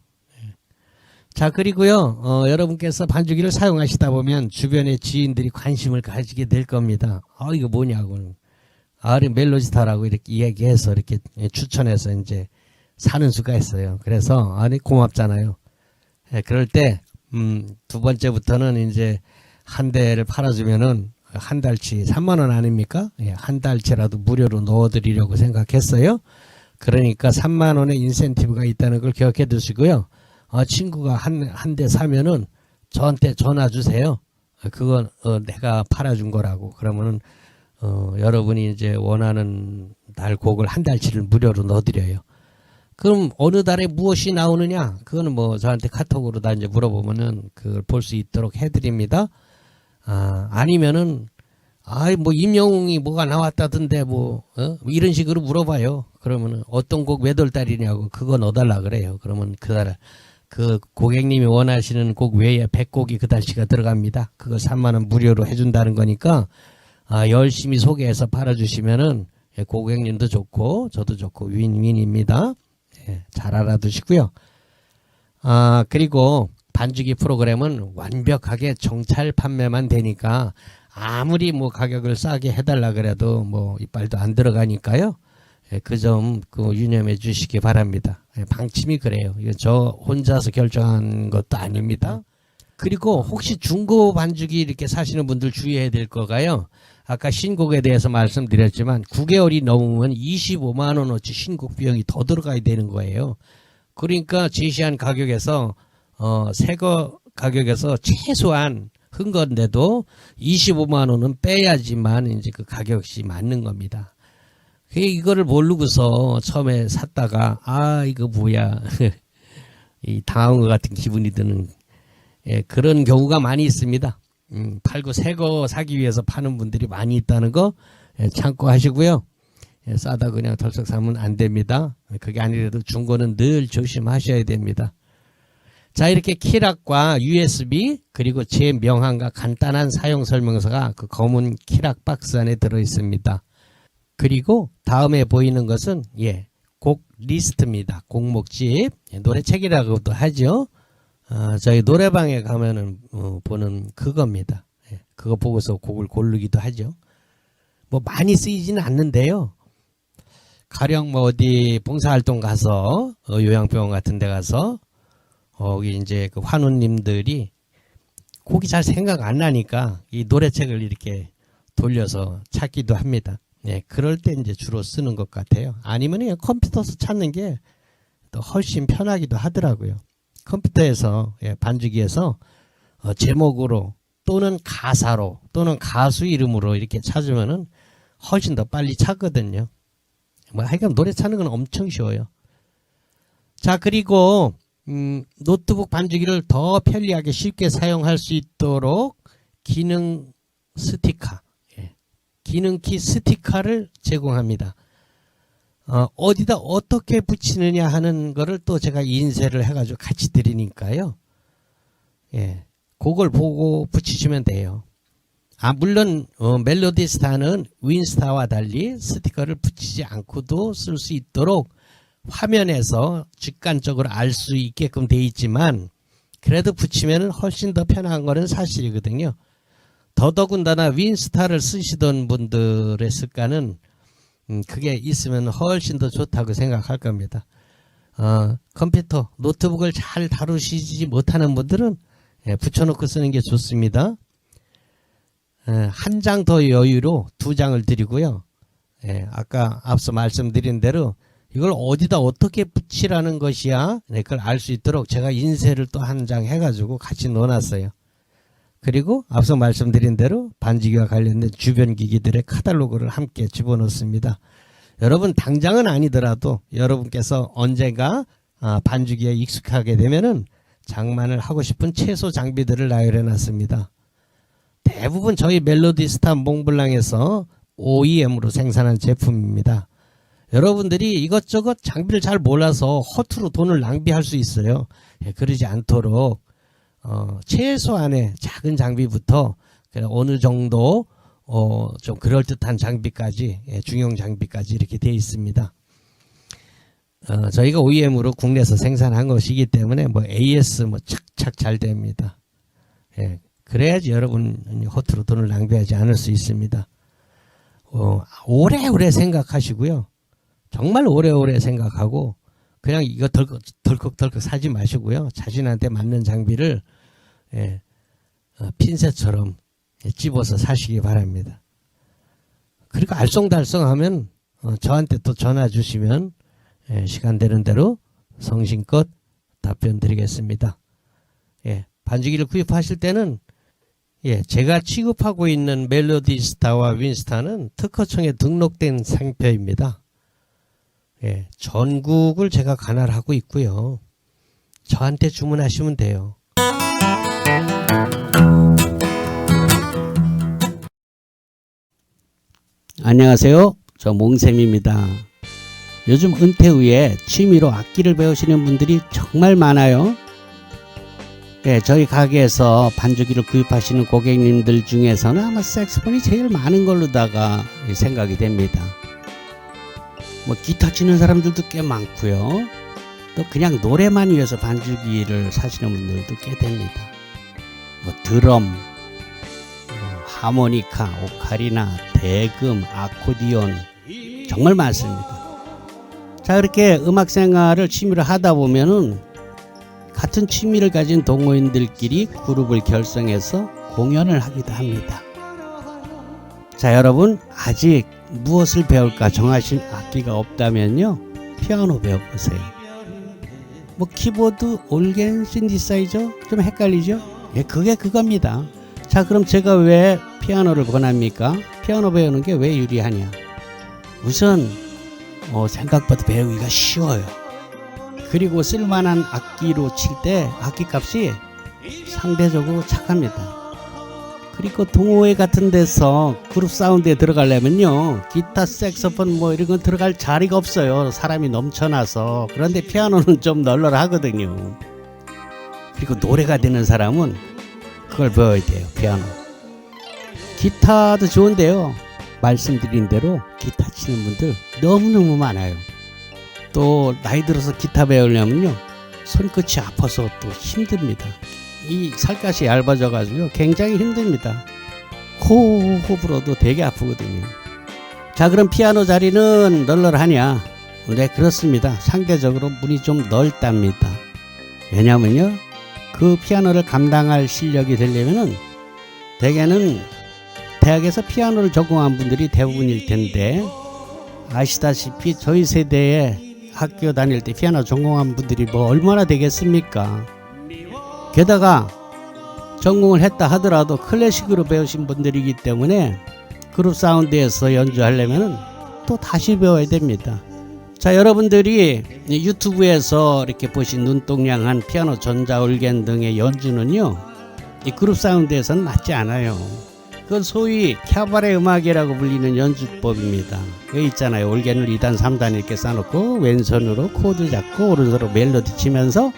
자, 그리고요, 여러분께서 반주기를 사용하시다 보면 주변의 지인들이 관심을 가지게 될 겁니다. 이거 뭐냐고. 멜로디스타라고 이렇게 이야기해서 이렇게 추천해서 이제 사는 수가 있어요. 그래서, 고맙잖아요. 그럴 때, 두 번째부터는 이제 한 대를 팔아주면은 한 달치 3만 원 아닙니까? 한 달치라도 무료로 넣어드리려고 생각했어요. 그러니까 3만 원의 인센티브가 있다는 걸 기억해 두시고요. 친구가 한 대 사면은 저한테 전화 주세요. 그건 내가 팔아준 거라고. 그러면은 여러분이 이제 원하는 달 곡을 한 달치를 무료로 넣어드려요. 그럼 어느 달에 무엇이 나오느냐? 그거는 뭐 저한테 카톡으로 다 이제 물어보면은 그걸 볼 수 있도록 해드립니다. 아니면은 아이 뭐 임영웅이 뭐가 나왔다던데 뭐 이런 식으로 물어봐요. 그러면은 어떤 곡 몇 월 달이냐고 그거 넣어달라 그래요. 그러면 그 고객님이 원하시는 곡 외에 100곡이 그 달치가 들어갑니다. 그거 3만 원 무료로 해준다는 거니까 열심히 소개해서 팔아주시면은 고객님도 좋고 저도 좋고 윈윈입니다. 예, 잘 알아두시고요. 그리고 반주기 프로그램은 완벽하게 정찰 판매만 되니까 아무리 뭐 가격을 싸게 해달라 그래도 뭐 이빨도 안 들어가니까요. 예, 그 점 유념해 주시기 바랍니다. 예, 방침이 그래요. 이거 저 혼자서 결정한 것도 아닙니다. 그리고 혹시 중고 반주기 이렇게 사시는 분들 주의해야 될 거가요. 아까 신곡에 대해서 말씀드렸지만 9개월이 넘으면 25만 원어치 신곡 비용이 더 들어가야 되는 거예요. 그러니까 제시한 가격에서 새거 가격에서 최소한 한 건데도 25만 원은 빼야지만 이제 그 가격이 맞는 겁니다. 이거를 모르고서 처음에 샀다가 이거 뭐야 이 당한 것 같은 기분이 드는 그런 경우가 많이 있습니다. 팔고 새거 사기 위해서 파는 분들이 많이 있다는 거 참고하시고요. 싸다 그냥 덜썩 사면 안 됩니다. 그게 아니라도 중고는 늘 조심하셔야 됩니다. 자, 이렇게 키락과 USB 그리고 제 명함과 간단한 사용 설명서가 그 검은 키락 박스 안에 들어 있습니다. 그리고 다음에 보이는 것은 곡 리스트입니다. 곡목집 노래책이라고도 하죠. 저희 노래방에 가면은 보는 그겁니다. 그거 보고서 곡을 고르기도 하죠. 뭐 많이 쓰이지는 않는데요. 가령 뭐 어디 봉사활동 가서 요양병원 같은 데 가서 거기 이제 그 환우님들이 곡이 잘 생각 안 나니까 이 노래책을 이렇게 돌려서 찾기도 합니다. 그럴 때 이제 주로 쓰는 것 같아요. 아니면 그냥 컴퓨터에서 찾는 게 또 훨씬 편하기도 하더라고요. 컴퓨터에서 반주기에서 제목으로 또는 가사로 또는 가수 이름으로 이렇게 찾으면은 훨씬 더 빨리 찾거든요. 뭐 하여간 노래 찾는 건 엄청 쉬워요. 자, 그리고 노트북 반주기를 더 편리하게 쉽게 사용할 수 있도록 기능 스티커, 기능키 스티커를 제공합니다. 어디다 어떻게 붙이느냐 하는 거를 또 제가 인쇄를 해가지고 같이 드리니까요. 그걸 보고 붙이시면 돼요. 물론 멜로디스타는 윈스타와 달리 스티커를 붙이지 않고도 쓸 수 있도록 화면에서 직관적으로 알 수 있게끔 돼 있지만 그래도 붙이면 훨씬 더 편한 거는 사실이거든요. 더더군다나 윈스타를 쓰시던 분들의 습관은 그게 있으면 훨씬 더 좋다고 생각할 겁니다. 컴퓨터, 노트북을 잘 다루시지 못하는 분들은 붙여놓고 쓰는 게 좋습니다. 한 장 더 여유로 2장을 드리고요. 아까 앞서 말씀드린 대로 이걸 어디다 어떻게 붙이라는 것이야 그걸 알 수 있도록 제가 인쇄를 또 한 장 해가지고 같이 넣어놨어요. 그리고 앞서 말씀드린 대로 반주기와 관련된 주변 기기들의 카탈로그를 함께 집어넣습니다. 여러분 당장은 아니더라도 여러분께서 언젠가 반주기에 익숙하게 되면은 장만을 하고 싶은 최소 장비들을 나열해놨습니다. 대부분 저희 멜로디스타 몽블랑에서 OEM으로 생산한 제품입니다. 여러분들이 이것저것 장비를 잘 몰라서 허투루 돈을 낭비할 수 있어요. 그러지 않도록 최소한의 작은 장비부터 어느 정도 좀 그럴듯한 장비까지 중형 장비까지 이렇게 되어 있습니다. 저희가 OEM으로 국내에서 생산한 것이기 때문에 뭐 AS 뭐 착착 잘 됩니다. 그래야지 여러분 허투루 돈을 낭비하지 않을 수 있습니다. 오래오래 생각하시고요. 정말 오래오래 생각하고 그냥 이거 덜컥 사지 마시고요. 자신한테 맞는 장비를 핀셋처럼 집어서 사시기 바랍니다. 그리고 알쏭달쏭하면 저한테 또 전화 주시면 시간 되는 대로 성심껏 답변 드리겠습니다. 반주기를 구입하실 때는 제가 취급하고 있는 멜로디스타와 윈스타는 특허청에 등록된 상표입니다. 전국을 제가 관할하고 있고요. 저한테 주문하시면 돼요. 안녕하세요. 저 몽쌤입니다. 요즘 은퇴 후에 취미로 악기를 배우시는 분들이 정말 많아요. 네, 저희 가게에서 반주기를 구입하시는 고객님들 중에서는 아마 색소폰이 제일 많은 걸로다가 생각이 됩니다. 뭐 기타 치는 사람들도 꽤 많고요. 또 그냥 노래만 위해서 반주기를 사시는 분들도 꽤 됩니다. 뭐 드럼, 하모니카, 오카리나, 대금, 아코디온 정말 많습니다. 자, 이렇게 음악 생활을 취미로 하다 보면은 같은 취미를 가진 동호인들끼리 그룹을 결성해서 공연을 하기도 합니다. 자, 여러분 아직 무엇을 배울까 정하신 악기가 없다면요, 피아노 배워보세요. 뭐 키보드, 올겐, 신디사이저 좀 헷갈리죠? 예, 그게 그겁니다. 자, 그럼 제가 왜 피아노를 권합니까? 피아노 배우는 게 왜 유리하냐? 우선 생각보다 배우기가 쉬워요. 그리고 쓸만한 악기로 칠 때 악기값이 상대적으로 착합니다. 그리고 동호회 같은 데서 그룹 사운드에 들어가려면요, 기타, 색소폰 뭐 이런 건 들어갈 자리가 없어요. 사람이 넘쳐나서. 그런데 피아노는 좀 널널하거든요. 그리고 노래가 되는 사람은 그걸 배워야 돼요. 피아노. 기타도 좋은데요, 말씀드린 대로 기타 치는 분들 너무너무 많아요. 또 나이 들어서 기타 배우려면요, 손끝이 아파서 또 힘듭니다. 이 살갗이 얇아져 가지고 굉장히 힘듭니다. 호흡 불어도 되게 아프거든요. 자, 그럼 피아노 자리는 널널하냐? 네, 그렇습니다. 상대적으로 문이 좀 넓답니다. 왜냐면요, 그 피아노를 감당할 실력이 되려면은 대개는 대학에서 피아노를 전공한 분들이 대부분일 텐데, 아시다시피 저희 세대에 학교 다닐 때 피아노 전공한 분들이 뭐 얼마나 되겠습니까? 게다가 전공을 했다 하더라도 클래식으로 배우신 분들이기 때문에 그룹 사운드에서 연주하려면 또 다시 배워야 됩니다. 자, 여러분들이 유튜브에서 이렇게 보신 눈동냥한 피아노, 전자, 올겐 등의 연주는요, 이 그룹 사운드에서는 맞지 않아요. 그건 소위 캬바레 음악이라고 불리는 연주법입니다. 왜 있잖아요, 올겐을 2단, 3단 이렇게 쌓아놓고 왼손으로 코드 잡고 오른손으로 멜로디 치면서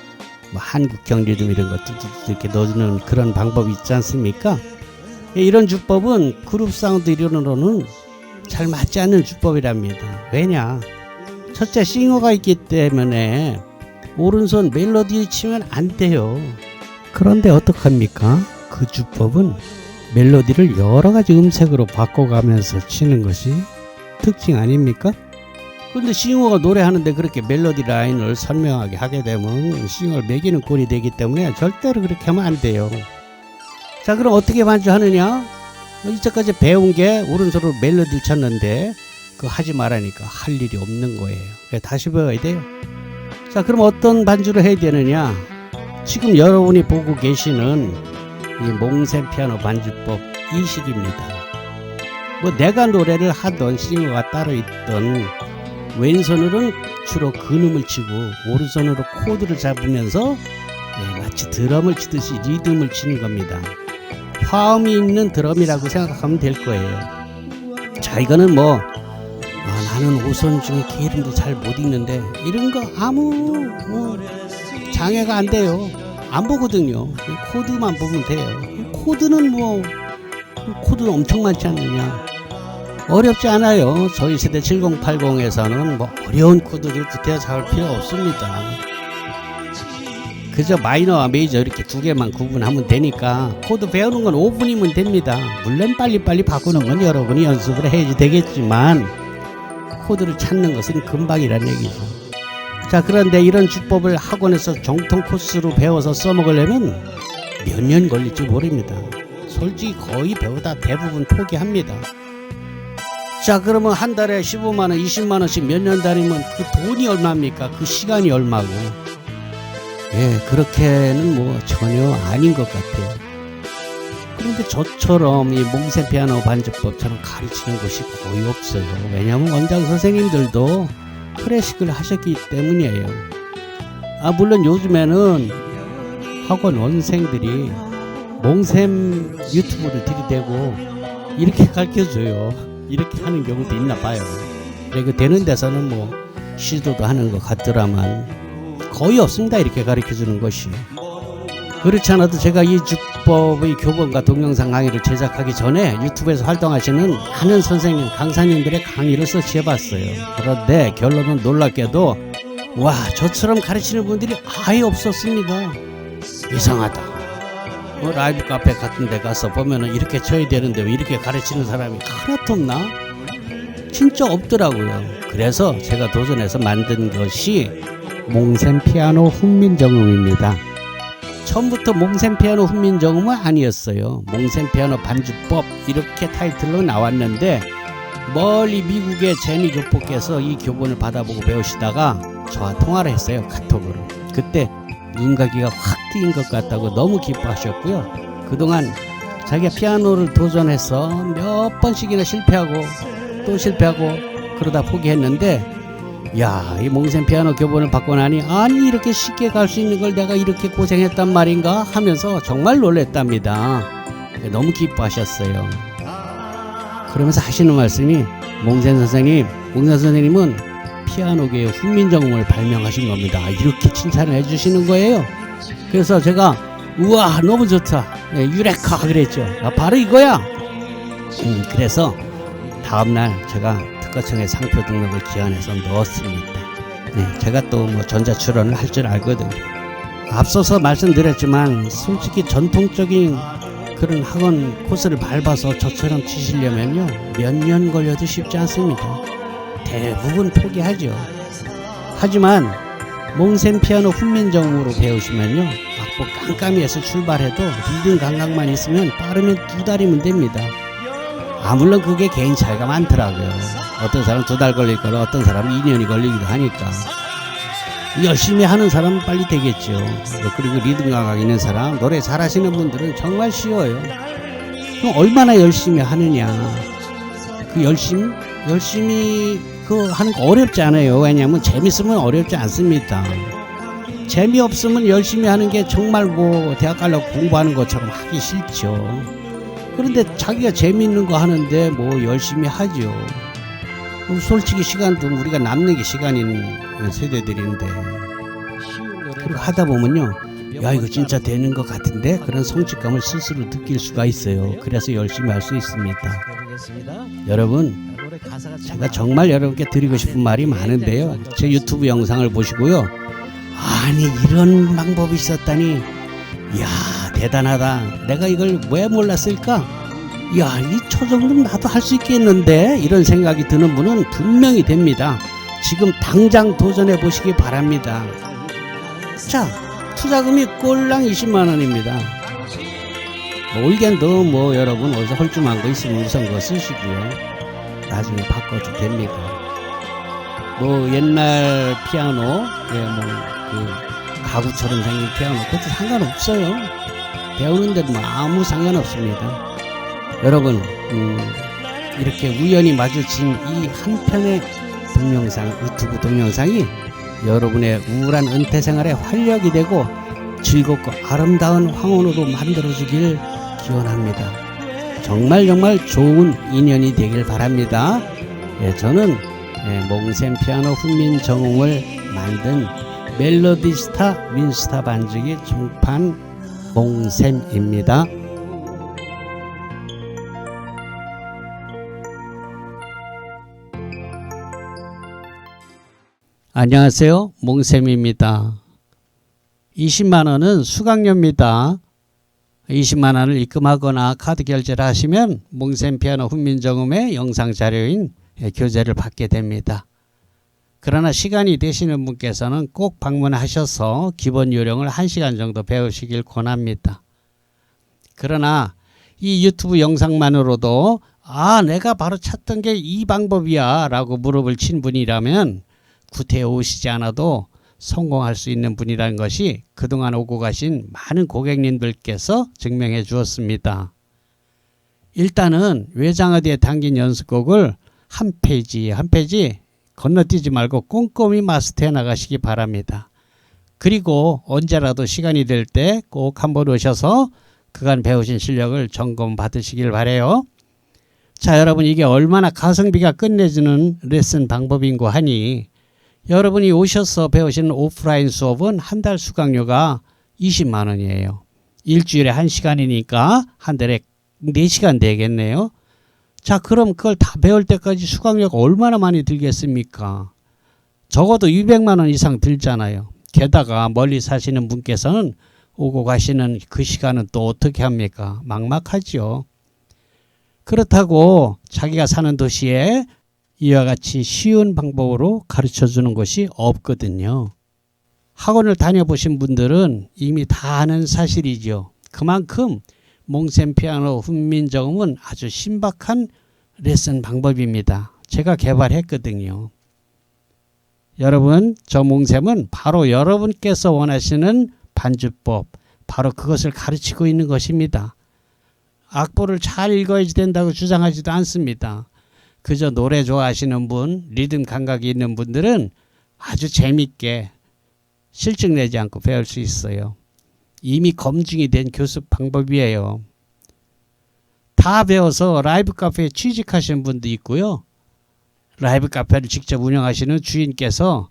뭐 한국형 리듬 이런 것도 이렇게 넣는 그런 방법이 있지 않습니까? 이런 주법은 그룹 사운드 이론으로는 잘 맞지 않는 주법이랍니다. 왜냐? 첫째, 싱어가 있기 때문에 오른손 멜로디 치면 안 돼요. 그런데 어떡합니까? 그 주법은 멜로디를 여러 가지 음색으로 바꿔가면서 치는 것이 특징 아닙니까? 근데 싱어가 노래하는데 그렇게 멜로디 라인을 선명하게 하게 되면 싱어를 매기는 꼴이 되기 때문에 절대로 그렇게 하면 안 돼요. 자, 그럼 어떻게 반주하느냐? 이제까지 배운 게 오른손으로 멜로디를 쳤는데 그거 하지 말라니까 할 일이 없는 거예요. 다시 배워야 돼요. 자, 그럼 어떤 반주를 해야 되느냐? 지금 여러분이 보고 계시는 이 몽셈 피아노 반주법 이 식입니다. 뭐 내가 노래를 하던 싱어가 따로 있던, 왼손으로는 주로 근음을 치고 오른손으로 코드를 잡으면서 마치 드럼을 치듯이 리듬을 치는 겁니다. 화음이 있는 드럼이라고 생각하면 될 거예요. 자, 이거는 뭐 나는 오선 중에 개 이름도 잘 못 읽는데 이런 거 아무 장애가 안 돼요. 안 보거든요. 코드만 보면 돼요. 코드는 코드는 엄청 많지 않느냐? 어렵지 않아요. 저희 세대 7080에서는 뭐 어려운 코드를 구태여 잡을 필요 없습니다. 그저 마이너와 메이저 이렇게 두 개만 구분하면 되니까 코드 배우는 건 5분이면 됩니다. 물론 빨리빨리 바꾸는 건 여러분이 연습을 해야지 되겠지만 코드를 찾는 것은 금방이란 얘기죠. 자, 그런데 이런 주법을 학원에서 정통 코스로 배워서 써먹으려면 몇 년 걸릴지 모릅니다. 솔직히 거의 배우다 대부분 포기합니다. 자, 그러면 한 달에 15만원, 20만원씩 몇 년 다니면 그 돈이 얼마입니까? 그 시간이 얼마고? 예, 그렇게는 뭐 전혀 아닌 것 같아요. 그런데 저처럼 이 몽셈 피아노 반주법처럼 가르치는 곳이 거의 없어요. 왜냐하면 원장 선생님들도 클래식을 하셨기 때문이에요. 물론 요즘에는 학원 원생들이 몽셈 유튜브를 들이대고 이렇게 가르쳐줘요. 이렇게 하는 경우도 있나 봐요. 그 되는 데서는 뭐 시도도 하는 것 같더라만 거의 없습니다. 이렇게 가르쳐 주는 것이. 그렇지 않아도 제가 이 주법의 교본과 동영상 강의를 제작하기 전에 유튜브에서 활동하시는 많은 선생님, 강사님들의 강의를 서치해봤어요. 그런데 결론은 놀랍게도 와, 저처럼 가르치는 분들이 아예 없었습니다. 이상하다. 뭐 라이브 카페 같은 데 가서 보면은 이렇게 쳐야 되는데 왜 이렇게 가르치는 사람이 하나도 없나? 진짜 없더라고요. 그래서 제가 도전해서 만든 것이 몽셈 피아노 훈민정음입니다. 처음부터 몽셈 피아노 훈민정음은 아니었어요. 몽셈 피아노 반주법 이렇게 타이틀로 나왔는데 멀리 미국의 제니 교포께서 이 교본을 받아보고 배우시다가 저와 통화를 했어요. 카톡으로. 그때 눈가기가 확 트인 것 같다고 너무 기뻐하셨고요. 그동안 자기가 피아노를 도전해서 몇 번씩이나 실패하고 또 실패하고 그러다 포기했는데 야, 이 몽셈 피아노 교본을 받고 나니 아니 이렇게 쉽게 갈 수 있는 걸 내가 이렇게 고생했단 말인가 하면서 정말 놀랬답니다. 너무 기뻐하셨어요. 그러면서 하시는 말씀이 몽셈 선생님은 피아노계의 훈민정음을 발명하신 겁니다. 이렇게 칭찬을 해주시는 거예요. 그래서 제가 우와 너무 좋다. 유레카 그랬죠. 바로 이거야. 그래서 다음날 제가 특허청에 상표 등록을 기한해서 넣었습니다. 제가 또 뭐 전자출원을 할 줄 알거든요. 앞서서 말씀드렸지만 솔직히 전통적인 그런 학원 코스를 밟아서 저처럼 치시려면요 몇 년 걸려도 쉽지 않습니다. 대부분 포기하죠. 하지만 몽셈 피아노 훈민정음으로 배우시면요 악보 깜깜이에서 출발해도 리듬 감각만 있으면 빠르면 2달이면 됩니다. 물론 그게 개인 차이가 많더라고요. 어떤 사람은 2달 걸릴 거고 어떤 사람은 2년이 걸리기도 하니까 열심히 하는 사람은 빨리 되겠죠. 그리고 리듬 감각 있는 사람, 노래 잘하시는 분들은 정말 쉬워요. 그럼 얼마나 열심히 하느냐. 그 열심히 그 하는 거 어렵지 않아요. 왜냐하면 재밌으면 어렵지 않습니다. 재미없으면 열심히 하는 게 정말 뭐 대학 가려고 공부하는 것처럼 하기 싫죠. 그런데 자기가 재미있는 거 하는데 뭐 열심히 하죠. 솔직히 시간도 우리가 남는 게 시간인 세대들인데 그리고 하다 보면요 야 이거 진짜 되는 것 같은데 그런 성취감을 스스로 느낄 수가 있어요. 그래서 열심히 할 수 있습니다. 여러분 제가 정말 여러분께 드리고 싶은 말이 많은데요. 제 유튜브 영상을 보시고요 아니 이런 방법이 있었다니 이야 대단하다. 내가 이걸 왜 몰랐을까? 야, 이 정도면 나도 할 수 있겠는데? 이런 생각이 드는 분은 분명히 됩니다. 지금 당장 도전해 보시기 바랍니다. 자, 투자금이 꼴랑 20만 원입니다. 올겐도 뭐 여러분 어디서 헐쭉한 거 있으면 우선 그거 쓰시고요. 나중에 바꿔도 됩니다. 뭐 옛날 피아노, 그 가구처럼 생긴 피아노 그것도 상관없어요. 배우는 데도 아무 상관없습니다. 여러분 이렇게 우연히 마주친 이 한 편의 동영상, 유튜브 동영상이 여러분의 우울한 은퇴 생활에 활력이 되고 즐겁고 아름다운 황혼으로 만들어주길 기원합니다. 정말 좋은 인연이 되길 바랍니다. 저는 몽셈 피아노 훈민정음을 만든 멜로디스타 윈스타 반주기 중판 몽셈입니다. 안녕하세요. 몽셈입니다. 20만원은 수강료입니다. 20만원을 입금하거나 카드 결제를 하시면 몽셈 피아노 훈민정음의 영상 자료인 교재를 받게 됩니다. 그러나 시간이 되시는 분께서는 꼭 방문하셔서 기본 요령을 1시간 정도 배우시길 권합니다. 그러나 이 유튜브 영상만으로도 내가 바로 찾던 게 이 방법이야 라고 무릎을 친 분이라면 구태여 오시지 않아도 성공할 수 있는 분이라는 것이 그동안 오고 가신 많은 고객님들께서 증명해 주었습니다. 일단은 외장하드에 담긴 연습곡을 한 페이지 건너뛰지 말고 꼼꼼히 마스터해 나가시기 바랍니다. 그리고 언제라도 시간이 될 때 꼭 한번 오셔서 그간 배우신 실력을 점검 받으시길 바라요. 자, 여러분 이게 얼마나 가성비가 끝내주는 레슨 방법인고 하니 여러분이 오셔서 배우시는 오프라인 수업은 한 달 수강료가 20만 원이에요. 일주일에 1시간이니까 한 달에 4시간 되겠네요. 자, 그럼 그걸 다 배울 때까지 수강료가 얼마나 많이 들겠습니까? 적어도 200만 원 이상 들잖아요. 게다가 멀리 사시는 분께서는 오고 가시는 그 시간은 또 어떻게 합니까? 막막하죠. 그렇다고 자기가 사는 도시에 이와 같이 쉬운 방법으로 가르쳐 주는 것이 없거든요. 학원을 다녀보신 분들은 이미 다 아는 사실이죠. 그만큼 몽셈 피아노 훈민정음은 아주 신박한 레슨 방법입니다. 제가 개발했거든요. 여러분, 저 몽셈은 바로 여러분께서 원하시는 반주법, 바로 그것을 가르치고 있는 것입니다. 악보를 잘 읽어야지 된다고 주장하지도 않습니다. 그저 노래 좋아하시는 분, 리듬 감각이 있는 분들은 아주 재밌게 실증 내지 않고 배울 수 있어요. 이미 검증이 된 교습 방법이에요. 다 배워서 라이브 카페에 취직하신 분도 있고요. 라이브 카페를 직접 운영하시는 주인께서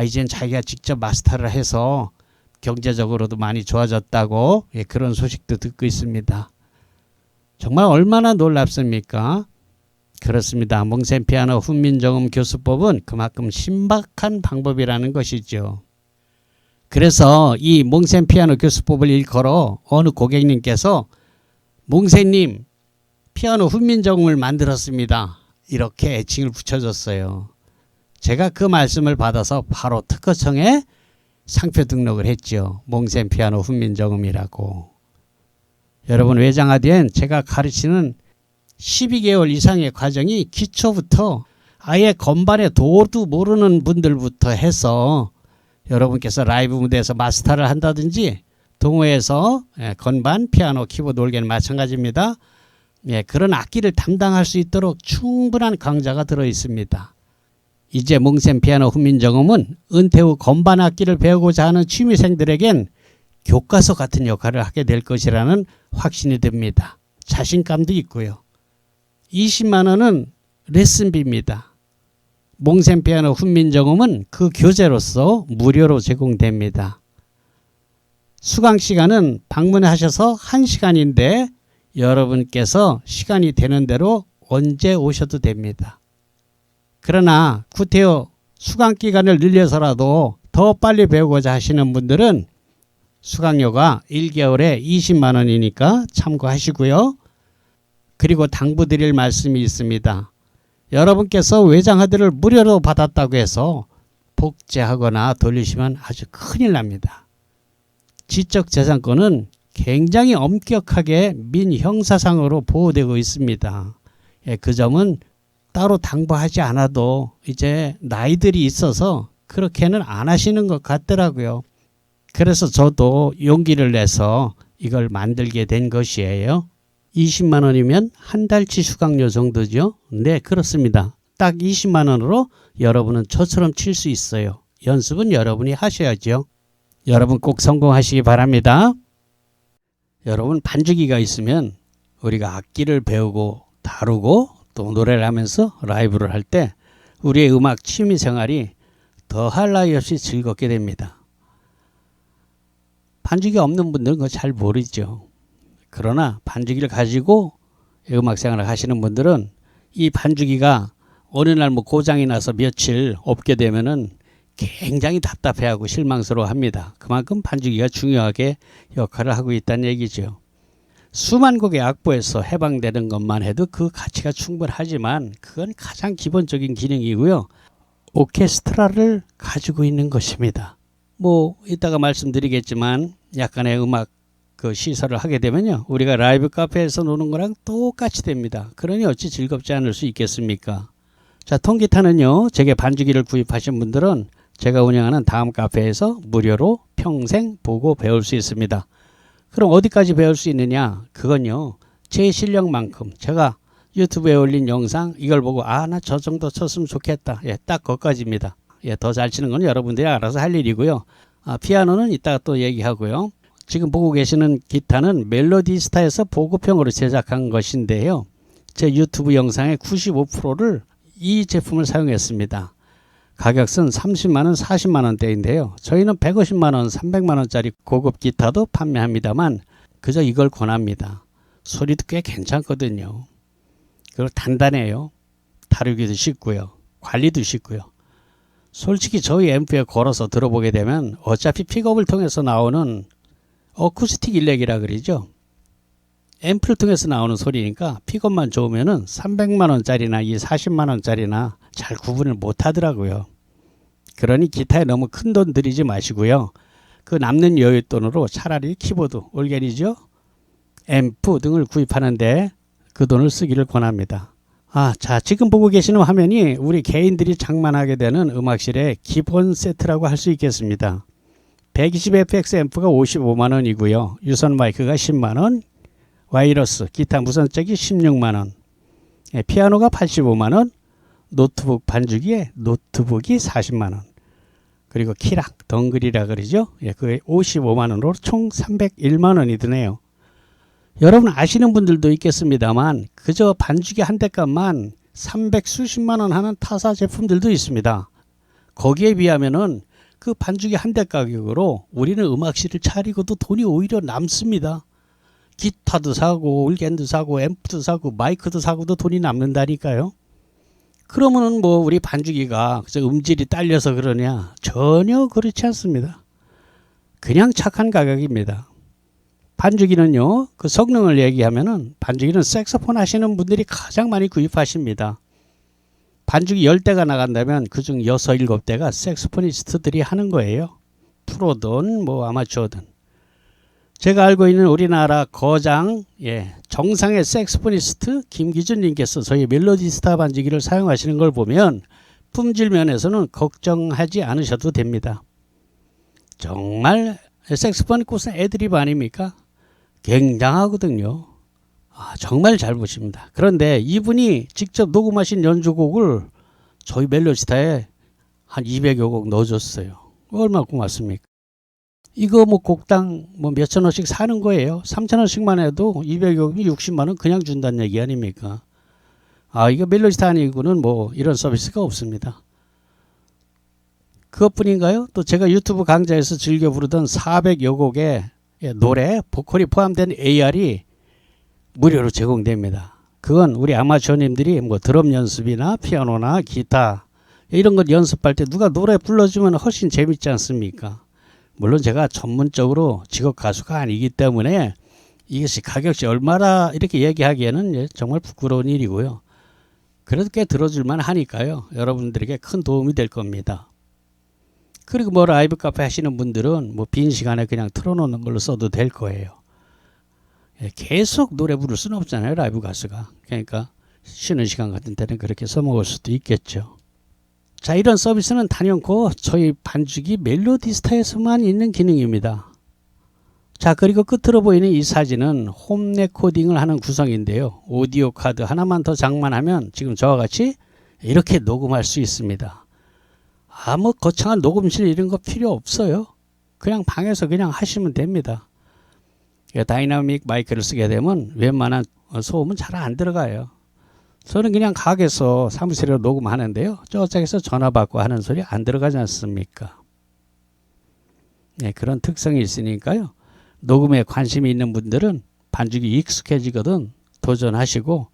이젠 자기가 직접 마스터를 해서 경제적으로도 많이 좋아졌다고 그런 소식도 듣고 있습니다. 정말 얼마나 놀랍습니까? 그렇습니다. 몽셈 피아노 훈민정음 교수법은 그만큼 신박한 방법이라는 것이죠. 그래서 이 몽셈 피아노 교수법을 일컬어 어느 고객님께서 몽셈님 피아노 훈민정음을 만들었습니다. 이렇게 애칭을 붙여줬어요. 제가 그 말씀을 받아서 바로 특허청에 상표 등록을 했죠. 몽셈 피아노 훈민정음이라고. 여러분 외장하디엔 제가 가르치는 12개월 이상의 과정이 기초부터 아예 건반의 도도 모르는 분들부터 해서 여러분께서 라이브 무대에서 마스터를 한다든지 동호회에서 건반, 피아노, 키보드, 올게는 마찬가지입니다. 그런 악기를 담당할 수 있도록 충분한 강좌가 들어 있습니다. 이제 몽셈 피아노 훈민정음은 은퇴 후 건반 악기를 배우고자 하는 취미생들에겐 교과서 같은 역할을 하게 될 것이라는 확신이 듭니다. 자신감도 있고요. 20만 원은 레슨비입니다. 몽셈 피아노 훈민정음은 그 교재로서 무료로 제공됩니다. 수강 시간은 방문하셔서 1시간인데 여러분께서 시간이 되는 대로 언제 오셔도 됩니다. 그러나 구태여 수강 기간을 늘려서라도 더 빨리 배우고자 하시는 분들은 수강료가 1개월에 20만 원이니까 참고하시고요. 그리고 당부드릴 말씀이 있습니다. 여러분께서 외장하드를 무료로 받았다고 해서 복제하거나 돌리시면 아주 큰일 납니다. 지적재산권은 굉장히 엄격하게 민형사상으로 보호되고 있습니다. 그 점은 따로 당부하지 않아도 이제 나이들이 있어서 그렇게는 안 하시는 것 같더라고요. 그래서 저도 용기를 내서 이걸 만들게 된 것이에요. 20만 원이면 한 달치 수강료 정도죠. 네, 그렇습니다. 딱 20만 원으로 여러분은 저처럼 칠 수 있어요. 연습은 여러분이 하셔야죠. 여러분 꼭 성공하시기 바랍니다. 여러분 반주기가 있으면 우리가 악기를 배우고 다루고 또 노래를 하면서 라이브를 할 때 우리의 음악 취미 생활이 더할 나위 없이 즐겁게 됩니다. 반주기 없는 분들은 그거 잘 모르죠. 그러나 반주기를 가지고 음악 생활을 하시는 분들은 이 반주기가 어느 날 뭐 고장이 나서 며칠 없게 되면은 굉장히 답답해하고 실망스러워합니다. 그만큼 반주기가 중요하게 역할을 하고 있다는 얘기죠. 수만 곡의 악보에서 해방되는 것만 해도 그 가치가 충분하지만 그건 가장 기본적인 기능이고요. 오케스트라를 가지고 있는 것입니다. 뭐 이따가 말씀드리겠지만 약간의 음악 그 시설을 하게 되면요. 우리가 라이브 카페에서 노는 거랑 똑같이 됩니다. 그러니 어찌 즐겁지 않을 수 있겠습니까? 자, 통기타는요. 제게 반주기를 구입하신 분들은 제가 운영하는 다음 카페에서 무료로 평생 보고 배울 수 있습니다. 그럼 어디까지 배울 수 있느냐? 그건요. 제 실력만큼 제가 유튜브에 올린 영상 이걸 보고 나 저 정도 쳤으면 좋겠다. 딱 거기까지입니다. 더 잘 치는 건 여러분들이 알아서 할 일이고요. 피아노는 이따가 또 얘기하고요. 지금 보고 계시는 기타는 멜로디스타에서 보급형으로 제작한 것인데요. 제 유튜브 영상의 95%를 이 제품을 사용했습니다. 가격은 30만원, 40만원대인데요. 저희는 150만원, 300만원짜리 고급 기타도 판매합니다만 그저 이걸 권합니다. 소리도 꽤 괜찮거든요. 그리고 단단해요. 다루기도 쉽고요. 관리도 쉽고요. 솔직히 저희 앰프에 걸어서 들어보게 되면 어차피 픽업을 통해서 나오는 어쿠스틱 일렉이라 그러죠. 앰프를 통해서 나오는 소리니까 픽업만 좋으면은 300만원짜리나 이 40만원짜리나 잘 구분을 못 하더라고요. 그러니 기타에 너무 큰 돈 들이지 마시고요. 그 남는 여윳돈으로 차라리 키보드, 올게니죠, 앰프 등을 구입하는데 그 돈을 쓰기를 권합니다. 자, 지금 보고 계시는 화면이 우리 개인들이 장만하게 되는 음악실의 기본 세트라고 할 수 있겠습니다. 120fx 앰프가 55만원이고요. 유선 마이크가 10만원, 와이러스, 기타 무선잭이 16만원, 피아노가 85만원, 노트북 반주기에 노트북이 40만원, 그리고 키락, 덩글이라 그러죠. 그게 55만원으로 총 301만원이 드네요. 여러분 아시는 분들도 있겠습니다만 그저 반주기 한 대 값만 300수십만원 하는 타사 제품들도 있습니다. 거기에 비하면은 그 반주기 한 대 가격으로 우리는 음악실을 차리고도 돈이 오히려 남습니다. 기타도 사고 올겐도 사고 앰프도 사고 마이크도 사고도 돈이 남는다니까요. 그러면은 뭐 우리 반주기가 그저 음질이 딸려서 그러냐? 전혀 그렇지 않습니다. 그냥 착한 가격입니다. 반주기는요, 그 성능을 얘기하면은 반주기는 색소폰 하시는 분들이 가장 많이 구입하십니다. 반주기 10대가 나간다면 그중 6, 7대가 색소포니스트들이 하는 거예요. 프로든 뭐 아마추어든. 제가 알고 있는 우리나라 거장, 정상의 색소포니스트 김기준 님께서 저희 멜로디스타 반주기를 사용하시는 걸 보면 품질 면에서는 걱정하지 않으셔도 됩니다. 정말 색소폰 꽃은 애드립 아닙니까? 굉장하거든요. 정말 잘 보십니다. 그런데 이분이 직접 녹음하신 연주곡을 저희 멜로디스타에 한 200여 곡 넣어줬어요. 얼마나 고맙습니까? 이거 뭐 곡당 뭐 몇천 원씩 사는 거예요. 3천 원씩만 해도 200여 곡이 60만 원 그냥 준다는 얘기 아닙니까? 이거 멜로디스타 아니고는 뭐 이런 서비스가 없습니다. 그것뿐인가요? 또 제가 유튜브 강좌에서 즐겨 부르던 400여 곡의 노래, 보컬이 포함된 AR이 무료로 제공됩니다. 그건 우리 아마추어님들이 뭐 드럼 연습이나 피아노나 기타 이런 것 연습할 때 누가 노래 불러주면 훨씬 재밌지 않습니까? 물론 제가 전문적으로 직업 가수가 아니기 때문에 이것이 가격이 얼마나 이렇게 얘기하기에는 정말 부끄러운 일이고요. 그래도 꽤 들어줄만 하니까요. 여러분들에게 큰 도움이 될 겁니다. 그리고 뭐 라이브 카페 하시는 분들은 뭐 빈 시간에 그냥 틀어놓는 걸로 써도 될 거예요. 계속 노래 부를 수는 없잖아요. 라이브 가수가. 그러니까 쉬는 시간 같은 때는 그렇게 써먹을 수도 있겠죠. 자, 이런 서비스는 단연코 저희 반주기 멜로디스타에서만 있는 기능입니다. 자, 그리고 끝으로 보이는 이 사진은 홈 레코딩을 하는 구성인데요. 오디오 카드 하나만 더 장만하면 지금 저와 같이 이렇게 녹음할 수 있습니다. 뭐 거창한 녹음실 이런 거 필요 없어요. 그냥 방에서 그냥 하시면 됩니다. 다이나믹 마이크를 쓰게 되면 웬만한 소음은 잘 안 들어가요. 저는 그냥 가게에서 사무실에 녹음하는데요. 저쪽에서 전화 받고 하는 소리 안 들어가지 않습니까? 그런 특성이 있으니까요. 녹음에 관심이 있는 분들은 반주기 익숙해지거든 도전하시고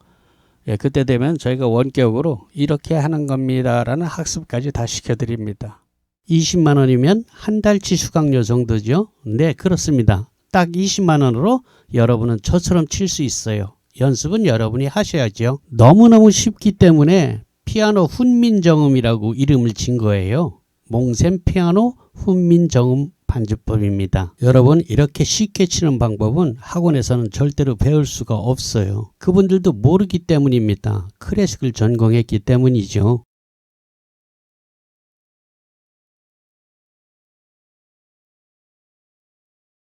그때 되면 저희가 원격으로 이렇게 하는 겁니다 라는 학습까지 다 시켜드립니다. 20만 원이면 한 달치 수강료 정도죠. 네, 그렇습니다. 딱 20만 원으로 여러분은 저처럼 칠 수 있어요. 연습은 여러분이 하셔야죠. 너무너무 쉽기 때문에 피아노 훈민정음이라고 이름을 진 거예요. 몽샘 피아노 훈민정음 반주법입니다. 여러분 이렇게 쉽게 치는 방법은 학원에서는 절대로 배울 수가 없어요. 그분들도 모르기 때문입니다. 클래식을 전공했기 때문이죠.